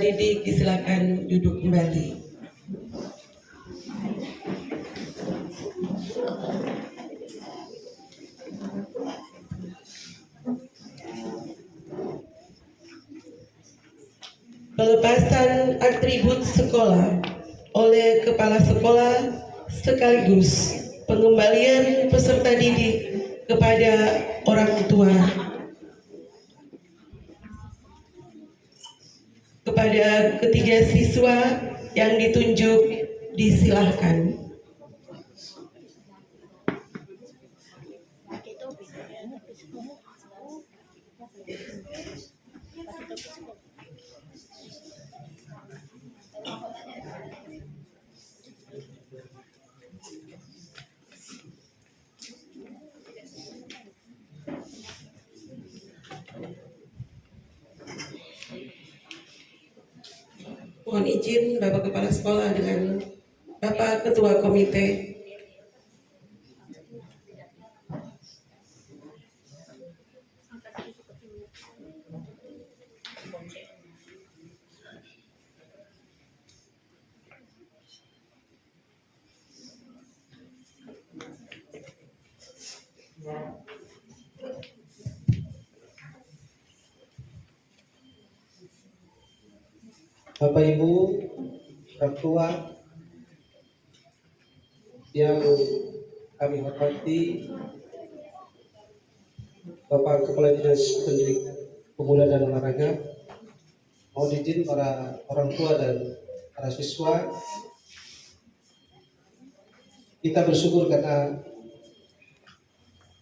didik disilakan duduk kembali. Pelepasan atribut sekolah oleh kepala sekolah sekaligus pengembalian peserta didik kepada orang tua. Kepada ketiga siswa yang ditunjuk disilahkan. Mohon izin Bapak Kepala Sekolah dengan Bapak Ketua Komite. Bapak Ibu, orang tua yang kami hormati, Bapak Kepala Dinas Pendidikan Pemuda dan Olahraga, mohon izin para orang tua dan para siswa, kita bersyukur karena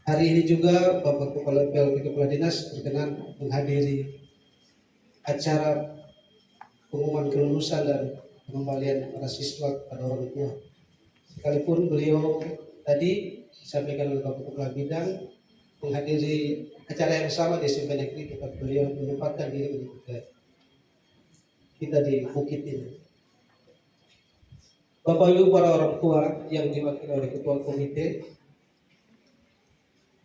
hari ini juga Bapak Kepala Dinas berkenan menghadiri acara pengumuman kelulusan dan pengembalian para siswa kepada orang tua. Sekalipun beliau tadi disampaikan oleh Bapak Kepala Bidang menghadiri acara yang sama di SMP Negeri, tetap beliau menyempatkan diri untuk kita di bukit ini. Bapak Ibu para orang tua yang diwakili oleh Ketua Komite,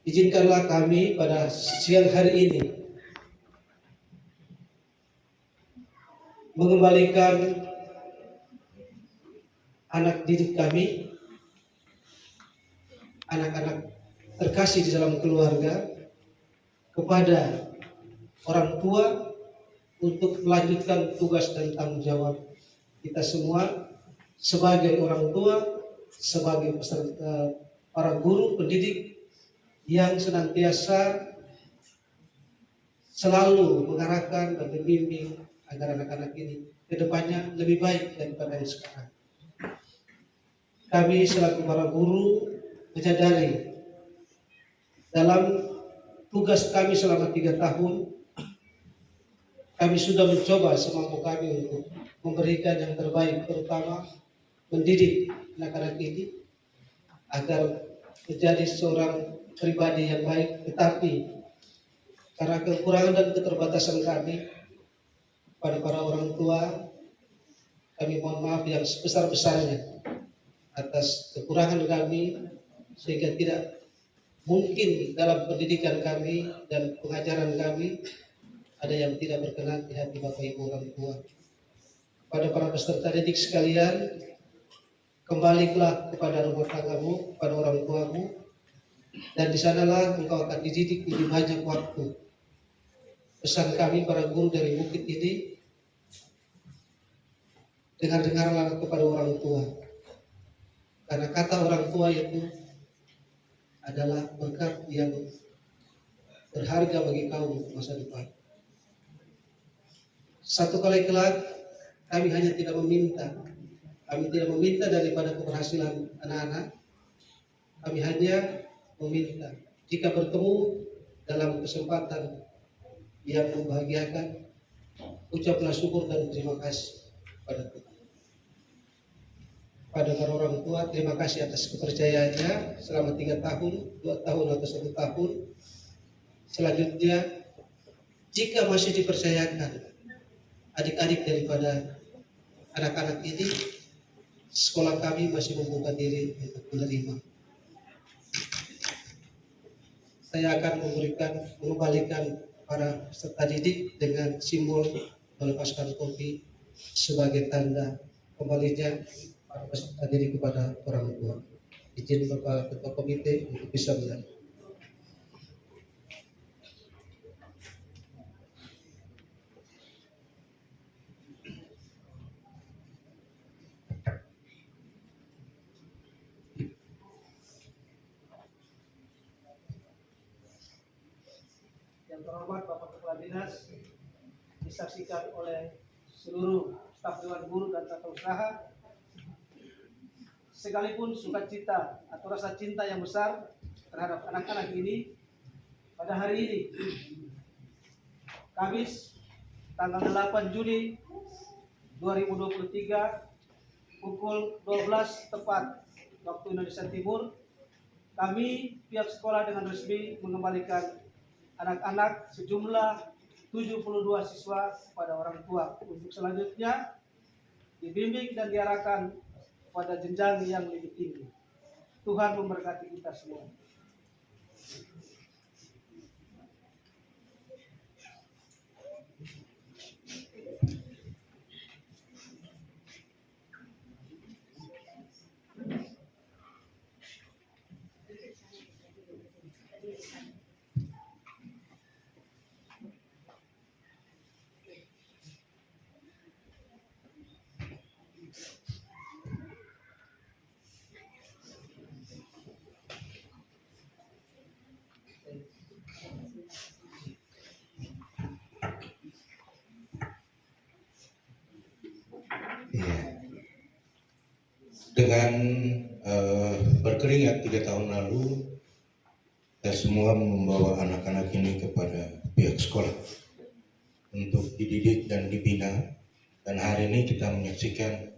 izinkanlah kami pada siang hari ini mengembalikan anak didik kami, anak-anak terkasih di dalam keluarga, kepada orang tua untuk melanjutkan tugas dan tanggung jawab kita semua sebagai orang tua, sebagai peserta, para guru pendidik yang senantiasa selalu mengarahkan dan membimbing agar anak-anak ini ke depannya lebih baik daripada yang sekarang. Kami selaku para guru menyadari dalam tugas kami selama 3 tahun, kami sudah mencoba semampu kami untuk memberikan yang terbaik, terutama mendidik anak-anak ini agar menjadi seorang pribadi yang baik. Tetapi karena kekurangan dan keterbatasan kami, pada para orang tua, kami mohon maaf yang sebesar-besarnya atas kekurangan kami, sehingga tidak mungkin dalam pendidikan kami dan pengajaran kami ada yang tidak berkenan di hati Bapak Ibu orang tua. Pada para peserta didik sekalian, kembalilah kepada rumah tanggamu, kepada orang tuamu, dan di sanalah engkau akan dididik lebih banyak waktu. Pesan kami para guru dari bukit ini, dengar-dengarlah kepada orang tua, karena kata orang tua itu adalah berkat yang berharga bagi kaum masa depan. Satu kali kelak kami hanya tidak meminta, daripada keberhasilan anak-anak, kami hanya meminta jika bertemu dalam kesempatan yang membahagiakan, ucaplah syukur dan terima kasih pada Tuhan. Pada para orang tua, terima kasih atas kepercayaannya selama 3 tahun, 2 tahun atau 1 tahun. Selanjutnya, jika masih dipercayakan adik-adik daripada anak-anak ini, sekolah kami masih membuka diri untuk menerima. Saya akan mengembalikan para peserta didik dengan simbol melepaskan topi sebagai tanda kembalinya para peserta didik kepada orang tua. Izin Bapak Ketua Komite untuk bisa melihat. Yang terhormat Bapak Kepala Dinas, disaksikan oleh seluruh staf Dewan Guru dan Tata Usaha, sekalipun sukacita atau rasa cinta yang besar terhadap anak-anak ini, pada hari ini, Kamis, tanggal 8 Juni 2023, pukul 12 tepat waktu Indonesia Timur, kami pihak sekolah dengan resmi mengembalikan anak-anak sejumlah 72 siswa pada orang tua untuk selanjutnya dibimbing dan diarahkan pada jenjang yang lebih tinggi. Tuhan memberkati kita semua. Dengan berkeringat 3 tahun lalu, kita semua membawa anak-anak ini kepada pihak sekolah untuk dididik dan dibina. Dan hari ini kita menyaksikan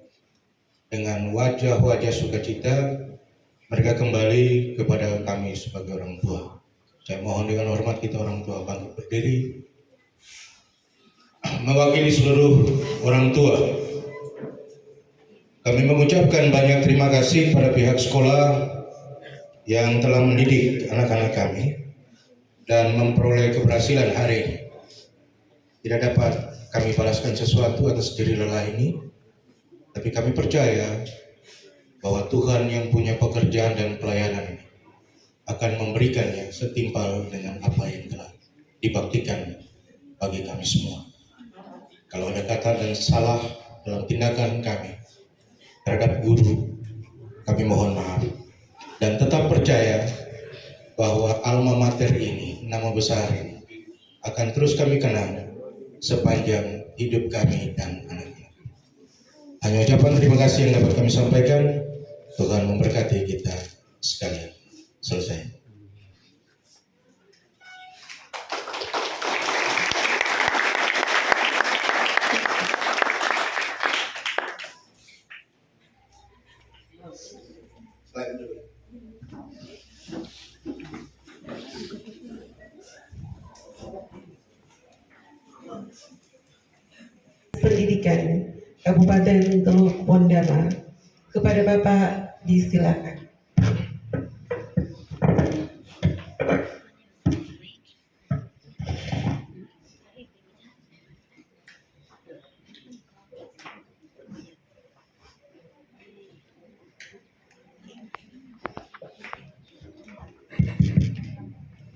dengan wajah-wajah sukacita mereka kembali kepada kami sebagai orang tua. Saya mohon dengan hormat kita orang tua bangkit berdiri, mewakili seluruh orang tua. Kami mengucapkan banyak terima kasih pada pihak sekolah yang telah mendidik anak-anak kami dan memperoleh keberhasilan hari ini. Tidak dapat kami balaskan sesuatu atas jerih lelah ini, tapi kami percaya bahwa Tuhan yang punya pekerjaan dan pelayanan ini akan memberikannya setimpal dengan apa yang telah dibaktikan bagi kami semua. Kalau ada kata dan salah dalam tindakan kami terhadap guru, kami mohon maaf dan tetap percaya bahwa alma mater ini, nama besar ini akan terus kami kenang sepanjang hidup kami dan anak-anak. Hanya ucapan terima kasih yang dapat kami sampaikan. Tuhan memberkati kita sekalian. Selesai. Pendidikan Kabupaten Teluk Bondama, kepada Bapak disilakan.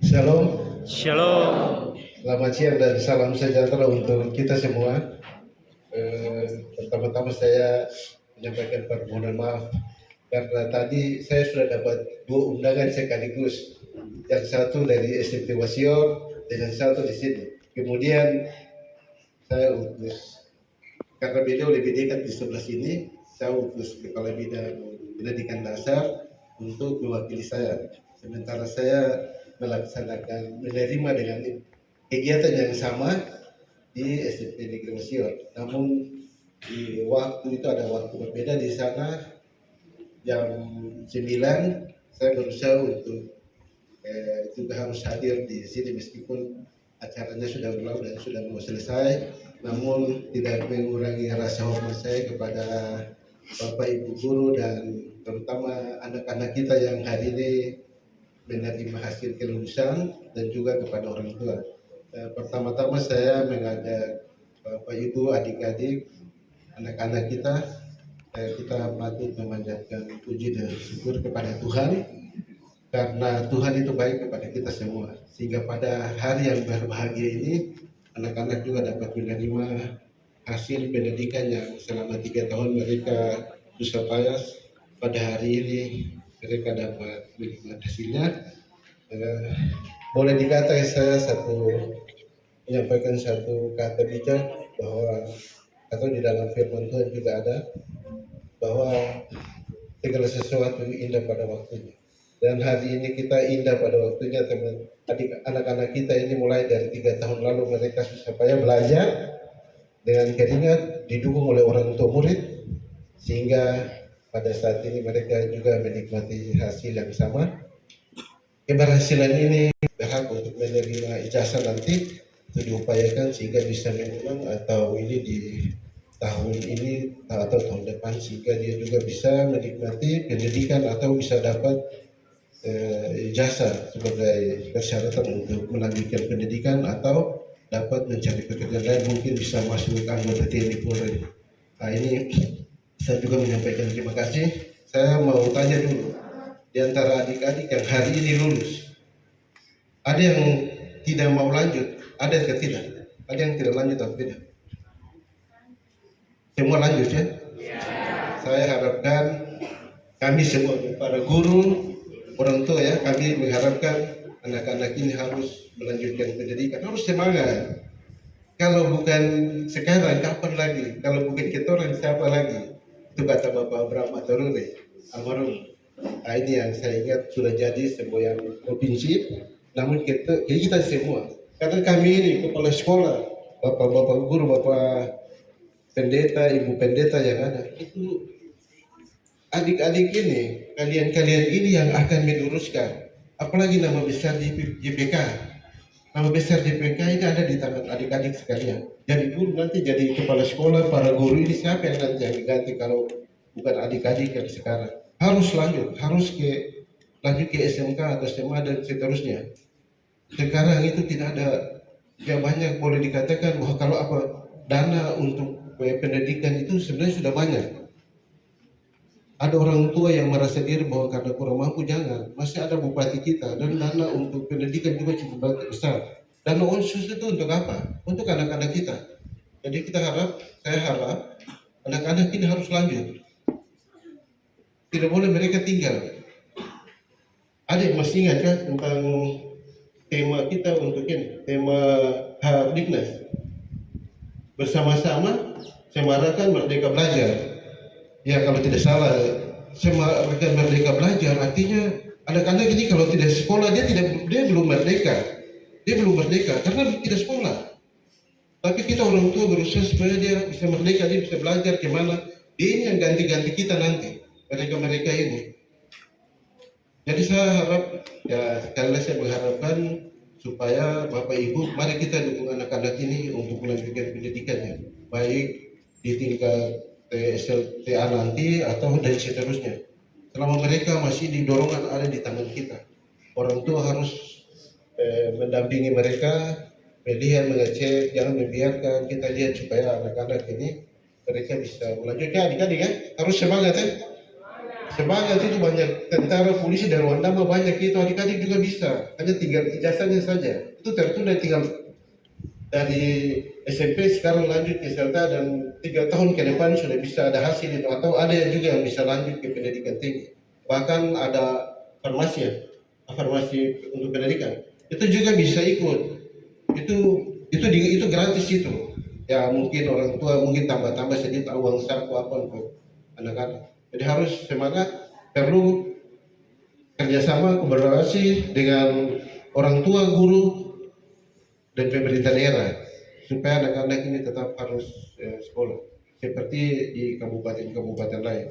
Shalom. Shalom. Selamat siang dan salam sejahtera untuk kita semua. Pertama-tama saya menyampaikan permohonan maaf karena tadi saya sudah dapat 2 undangan sekaligus, yang satu dari SMP Wasior dan yang satu di sini. Kemudian saya utus, karena beliau lebih dekat di sebelah sini, saya utus kepala bidang pendidikan dasar untuk mewakili saya. Sementara saya melaksanakan menerima dengan kegiatan yang sama di SMP Negeri Wasior. Namun di waktu itu ada waktu berbeda. Di sana jam 9 saya berusaha untuk juga harus hadir di sini meskipun acaranya sudah berlalu dan sudah mau selesai, namun tidak mengurangi rasa hormat saya kepada Bapak Ibu guru dan terutama anak-anak kita yang hari ini menerima hasil kelulusan dan juga kepada orang tua. Pertama-tama saya mengajak Bapak Ibu, adik-adik anak-anak kita patut memanjatkan puji dan syukur kepada Tuhan karena Tuhan itu baik kepada kita semua, sehingga pada hari yang berbahagia ini anak-anak juga dapat menerima hasil pendidikan yang selama 3 tahun mereka susah payah. Pada hari ini mereka dapat menikmati hasilnya. Boleh dikata saya menyampaikan satu kata bijak bahwa atau di dalam firman Tuhan juga ada bahwa segala sesuatu indah pada waktunya. Dan hari ini kita indah pada waktunya, teman. Anak-anak kita ini mulai dari 3 tahun lalu mereka susah payah belajar dengan keringat, didukung oleh orang tua murid, sehingga pada saat ini mereka juga menikmati hasil yang sama. Keberhasilan ini berhak untuk menerima ijazah nanti itu diupayakan sehingga bisa mengulang atau ini di tahun ini atau tahun depan, sehingga dia juga bisa menikmati pendidikan atau bisa dapat ijazah sebagai persyaratan untuk melanjutkan pendidikan atau dapat mencari pekerjaan lain, mungkin bisa masuk anggota TNI Polri. Nah, ini saya juga menyampaikan terima kasih. Saya mau tanya dulu, di antara adik-adik yang hari ini lulus, ada yang tidak mau lanjut, ada yang tidak? Ada yang tidak lanjut atau tidak? Semua lanjut ya? Saya harapkan kami semua, para guru, orang tua ya, kami mengharapkan anak-anak ini harus melanjutkan pendidikan, harus semangat. Kalau bukan sekarang, kapan lagi? Kalau bukan kita orang, siapa lagi? Itu kata Bapak Abraham Atarure, almarhum. Nah, ini yang saya ingat sudah jadi semboyan provinsi, namun kita semua, karena kami ini kepala sekolah, bapak-bapak guru, bapak pendeta, ibu pendeta yang ada, itu adik-adik ini, kalian-kalian ini yang akan meluruskan. Apalagi nama besar di JPK. Nama besar JPK ini ada di tangan adik-adik sekalian. Jadi guru nanti jadi kepala sekolah, para guru ini siapa yang nanti yang diganti kalau bukan adik-adik yang sekarang. Harus lanjut ke SMK atau SMA dan seterusnya. Sekarang itu tidak ada, ya banyak boleh dikatakan bahwa kalau dana untuk pendidikan itu sebenarnya sudah banyak. Ada orang tua yang merasa diri bahwa karena kurang mampu, jangan. Masih ada bupati kita dan dana untuk pendidikan juga cukup besar. Dana khusus itu untuk apa? Untuk anak-anak kita. Jadi saya harap anak-anak ini harus lanjut. Tidak boleh mereka tinggal. Ada yang masih ingat kan tentang tema kita untuk ini, tema Hardiknas. Bersama-sama semarakan Merdeka Belajar. Ya kalau tidak salah, semarakan Merdeka Belajar artinya anak-anak ini kalau tidak sekolah dia belum merdeka. Dia belum merdeka karena tidak sekolah. Tapi kita orang tua berusaha supaya dia bisa merdeka, dia bisa belajar kemana. Dia ini yang ganti-ganti kita nanti, mereka ini. Jadi saya harap, ya sekali lagi saya mengharapkan supaya Bapak Ibu, mari kita dukung anak-anak ini untuk melanjutkan pendidikannya, baik di tingkat SLTA nanti atau dan seterusnya. Selama mereka masih didorongan ada di tangan kita, orang tua harus mendampingi mereka, melihat, mengecek, jangan membiarkan. Kita lihat supaya anak-anak ini mereka bisa melanjutkan. Adik-adik ya, harus semangat ya. Semangat itu banyak tentara, polisi dan Rwanda banyak itu, adik-adik juga bisa. Hanya tinggal ijazahnya saja. Itu tertunda tinggal dari SMP sekarang lanjut ke SLTA dan 3 tahun ke depan sudah bisa ada hasil itu, atau ada yang juga yang bisa lanjut ke pendidikan tinggi. Bahkan ada farmasi untuk pendidikan. Itu juga bisa ikut. Itu gratis itu. Ya mungkin orang tua mungkin tambah-tambah sedikit uang saku apa untuk anak-anak. Jadi harus semangat, perlu kerjasama, kolaborasi dengan orang tua, guru, dan pemerintah daerah supaya anak-anak ini tetap harus sekolah seperti di kabupaten-kabupaten lain.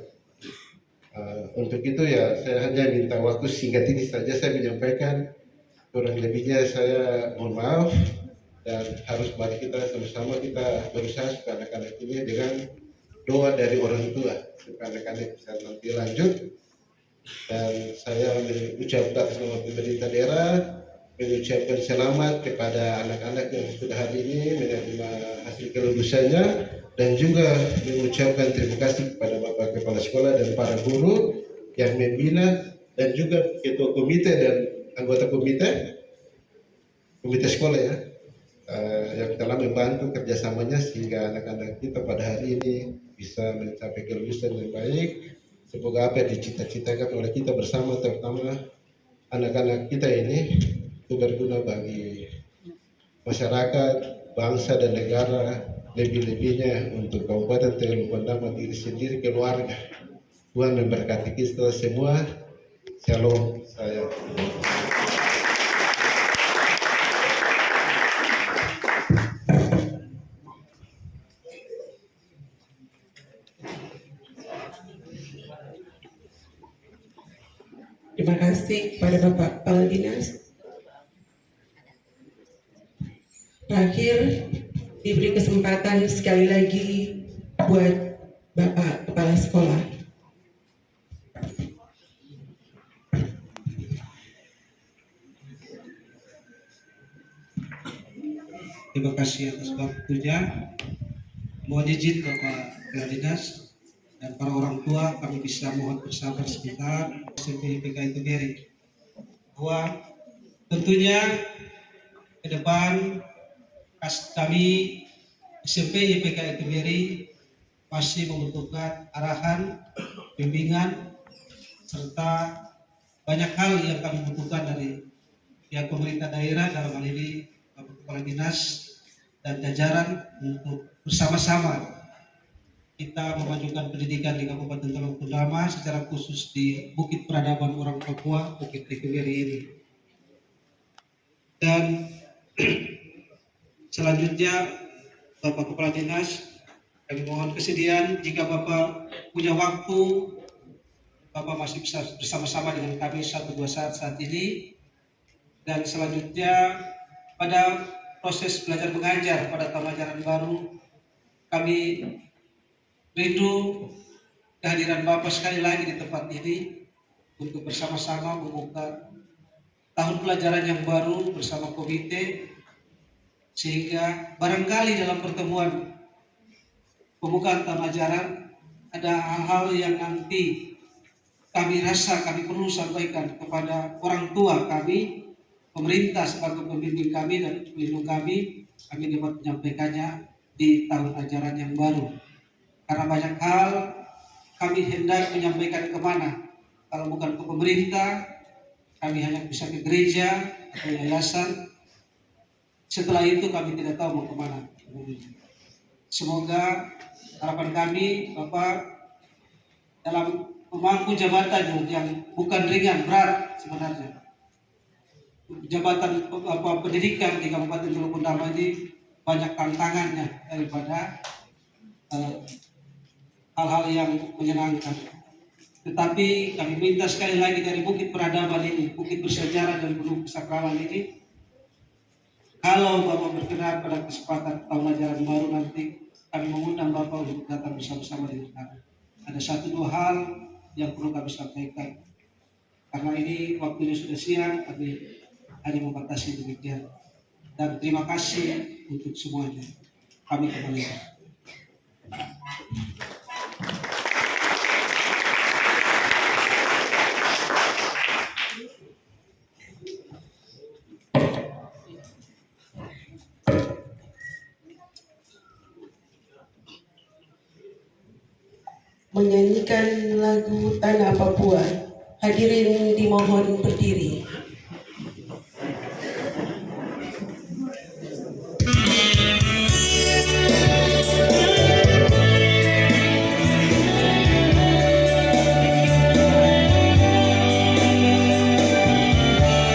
Untuk itu ya saya hanya minta waktu singkat ini saja saya menyampaikan, kurang lebihnya saya mohon maaf, dan harus mari kita sama-sama kita berusaha supaya anak-anak ini dengan doa dari orang tua supaya anak-anak bisa nanti lanjut. Dan saya mengucapkan nama pemerintah daerah, mengucapkan selamat kepada anak-anak yang sudah hari ini menerima hasil kelulusannya, dan juga mengucapkan terima kasih kepada Bapak Kepala Sekolah dan para guru yang membina dan juga ketua komite dan anggota komite sekolah ya, yang telah membantu kerjasamanya sehingga anak-anak kita pada hari ini bisa mencapai kelulusan yang baik. Semoga apa yang dicita-citakan oleh kita bersama, terutama anak-anak kita ini, itu berguna bagi masyarakat, bangsa dan negara, lebih-lebihnya untuk Kabupaten Teluk Pandama diri sendiri, keluarga. Tuhan memberkati kita semua. Shalom. Saya. Terima kasih kepada Bapak Kepala Dinas. Terakhir, diberi kesempatan sekali lagi buat Bapak Kepala Sekolah. Terima kasih atas waktunya. Mohon izin Bapak Kepala Dinas dan para orang tua, kami bisa mohon bersabar sebentar. SMP IPK Ituberi bahwa tentunya ke depan kami SMP IPK Ituberi masih membutuhkan arahan, bimbingan, serta banyak hal yang kami butuhkan dari pihak pemerintah daerah, dalam hal ini Bapak Kepala Dinas dan jajaran, untuk bersama-sama kita memajukan pendidikan di Kabupaten Teluk Pandama, secara khusus di Bukit Peradaban Orang Papua, Bukit Ituberi ini. Dan selanjutnya Bapak Kepala Dinas, kami mohon kesediaan jika Bapak punya waktu, Bapak masih bisa bersama-sama dengan kami 1-2 saat ini. Dan selanjutnya pada proses belajar mengajar pada tahun ajaran baru, kami rindu kehadiran Bapak sekali lagi di tempat ini untuk bersama-sama membuka tahun pelajaran yang baru bersama komite, sehingga barangkali dalam pertemuan pembukaan tahun ajaran ada hal-hal yang nanti kami rasa kami perlu sampaikan kepada orang tua kami, pemerintah sebagai pembimbing kami dan pelindung kami dapat menyampaikannya di tahun ajaran yang baru. Karena banyak hal kami hendak menyampaikan kemana, kalau bukan ke pemerintah, kami hanya bisa ke gereja atau yayasan. Setelah itu kami tidak tahu mau kemana. Semoga harapan kami Bapak dalam memangku jabatan yang bukan ringan, berat sebenarnya. Jabatan pendidikan di Kabupaten Teluk Pandama ini banyak tantangannya daripada hal-hal yang menyenangkan. Tetapi kami minta sekali lagi dari Bukit Peradaban ini, bukit bersejarah dan penuh kesakralan ini, kalau Bapak berkenan pada kesempatan tahun ajaran baru nanti, kami mengundang Bapak untuk datang bersama-sama dengan kami. Ada 1-2 hal yang perlu kami sampaikan. Karena ini waktunya sudah siang, kami hanya membatasi demikian. Dan terima kasih untuk semuanya. Kami kembali. Menyanyikan lagu Tanah Papua. Hadirin dimohon berdiri. Yang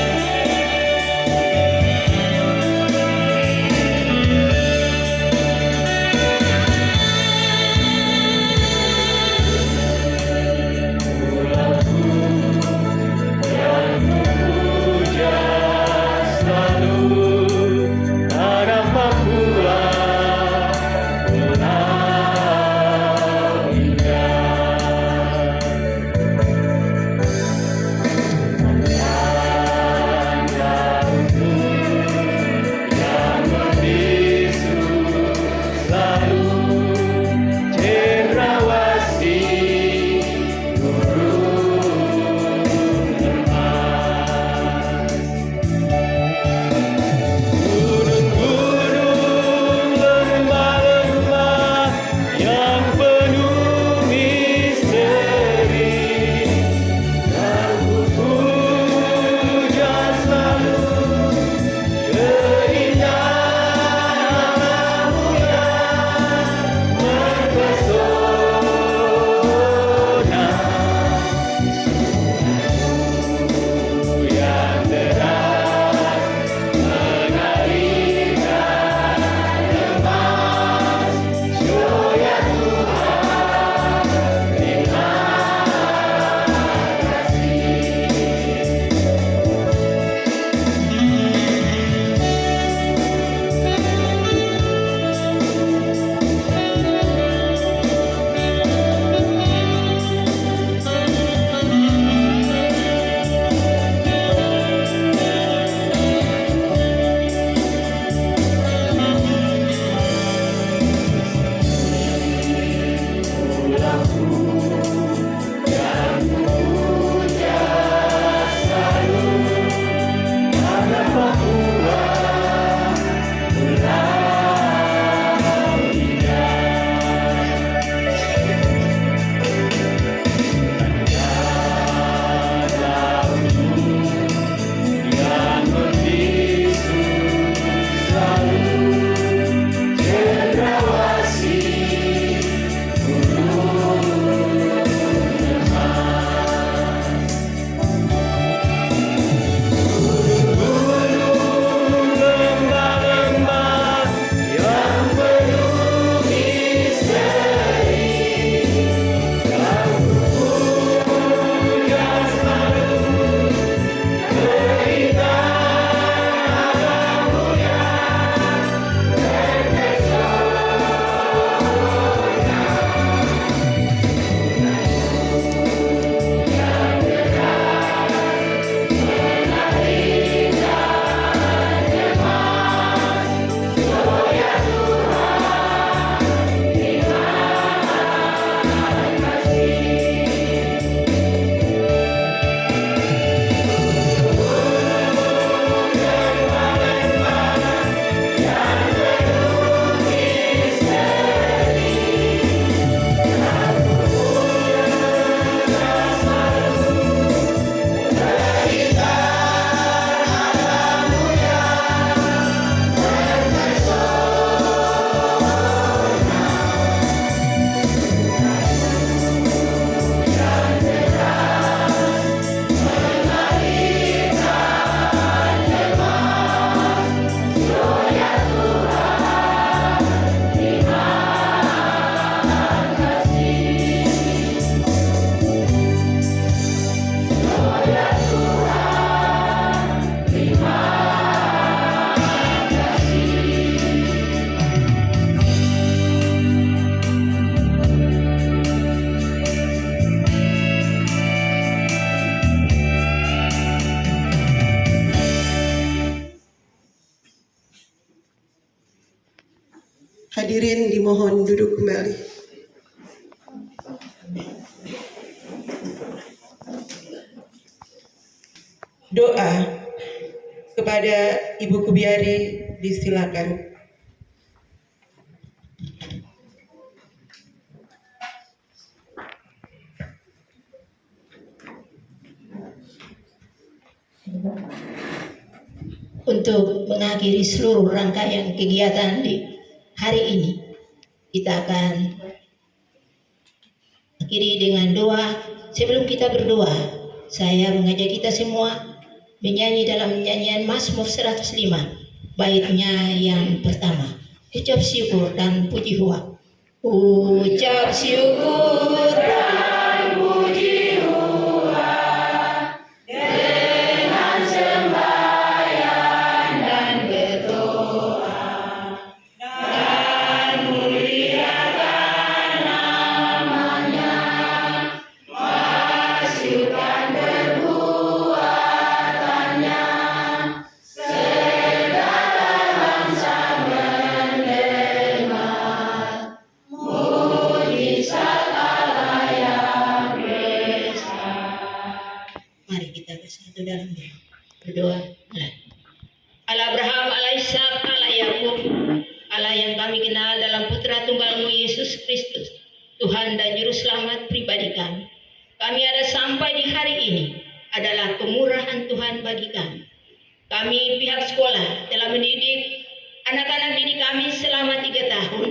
Hadirin dimohon duduk kembali. Doa kepada Ibu Kubiari disilakan. Untuk mengakhiri seluruh rangkaian kegiatan di hari ini, kita akan akhiri dengan doa. Sebelum kita berdoa, saya mengajak kita semua menyanyi dalam nyanyian Mazmur 105, baitnya yang pertama. Ucap syukur dan puji Tuhan. Ucap syukur dan puji Tuhan dengan sembahyang dan berdoa dan muliakan namanya, masukkan perbuatannya, segala bangsa mendengar mujizat Allah yang besar. Mari kita bersatu dalam berdoa. Allah Abraham, Allah Ishak, Allah Yakub, Allah yang kami kenal dalam Putra Tunggalmu Yesus Kristus, Tuhan dan Juru Selamat pribadi kami. Kami ada sampai di hari ini adalah kemurahan Tuhan bagi kami. Kami pihak sekolah telah mendidik anak-anak didik kami selama 3 tahun,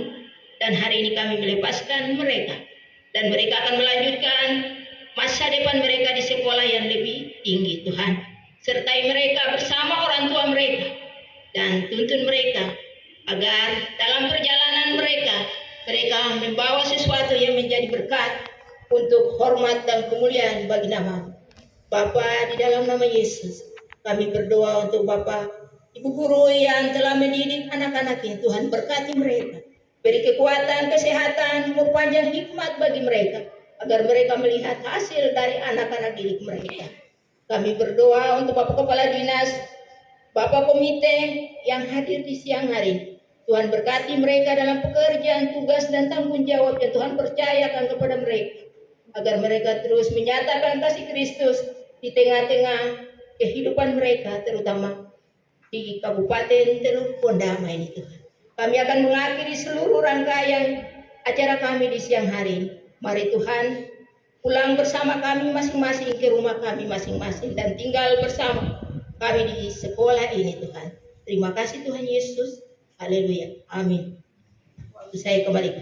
dan hari ini kami melepaskan mereka, dan mereka akan melanjutkan masa depan mereka di sekolah yang lebih tinggi. Tuhan, sertai mereka bersama orang tua mereka, dan tuntun mereka agar dalam perjalanan mereka membawa sesuatu yang menjadi berkat untuk hormat dan kemuliaan bagi nama Bapa. Di dalam nama Yesus kami berdoa untuk Bapak Ibu guru yang telah mendidik anak-anaknya. Tuhan, berkati mereka, beri kekuatan, kesehatan, umur panjang, hikmat bagi mereka, agar mereka melihat hasil dari anak-anak didik mereka. Kami berdoa untuk Bapak Kepala Dinas, Bapak Komite yang hadir di siang hari. Tuhan, berkati mereka dalam pekerjaan, tugas, dan tanggung jawab yang Tuhan percayakan kepada mereka, agar mereka terus menyatakan kasih Kristus di tengah-tengah kehidupan mereka, terutama di Kabupaten Teluk Pondama ini. Tuhan, kami akan mengakhiri seluruh rangkaian acara kami di siang hari. Mari Tuhan, pulang bersama kami masing-masing ke rumah kami masing-masing, dan tinggal bersama kami di sekolah ini. Tuhan, terima kasih Tuhan Yesus. Haleluya. Amin. Waktu saya kembali.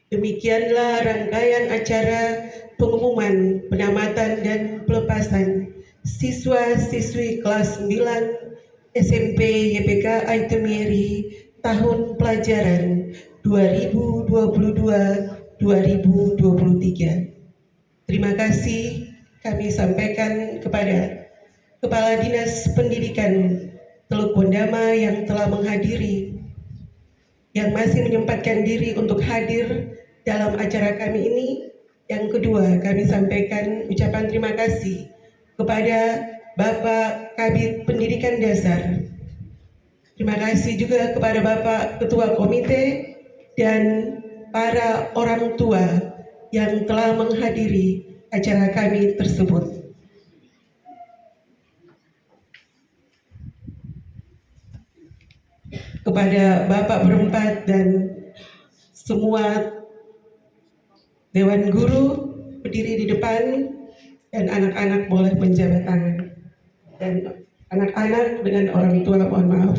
Demikianlah rangkaian acara pengumuman penamatan dan pelepasan siswa-siswi kelas 9 SMP YPK Aitemieri tahun pelajaran 2022-2023. Terima kasih kami sampaikan kepada Kepala Dinas Pendidikan Teluk Pondama yang telah menghadiri, yang masih menyempatkan diri untuk hadir dalam acara kami ini. Yang kedua, kami sampaikan ucapan terima kasih kepada Bapak Kabid Pendidikan Dasar. Terima kasih juga kepada Bapak Ketua Komite dan para orang tua yang telah menghadiri acara kami tersebut. Kepada Bapak berempat dan semua Dewan Guru berdiri di depan, dan anak-anak boleh menjabat tangan. Dan anak-anak dengan orang tua mohon maaf.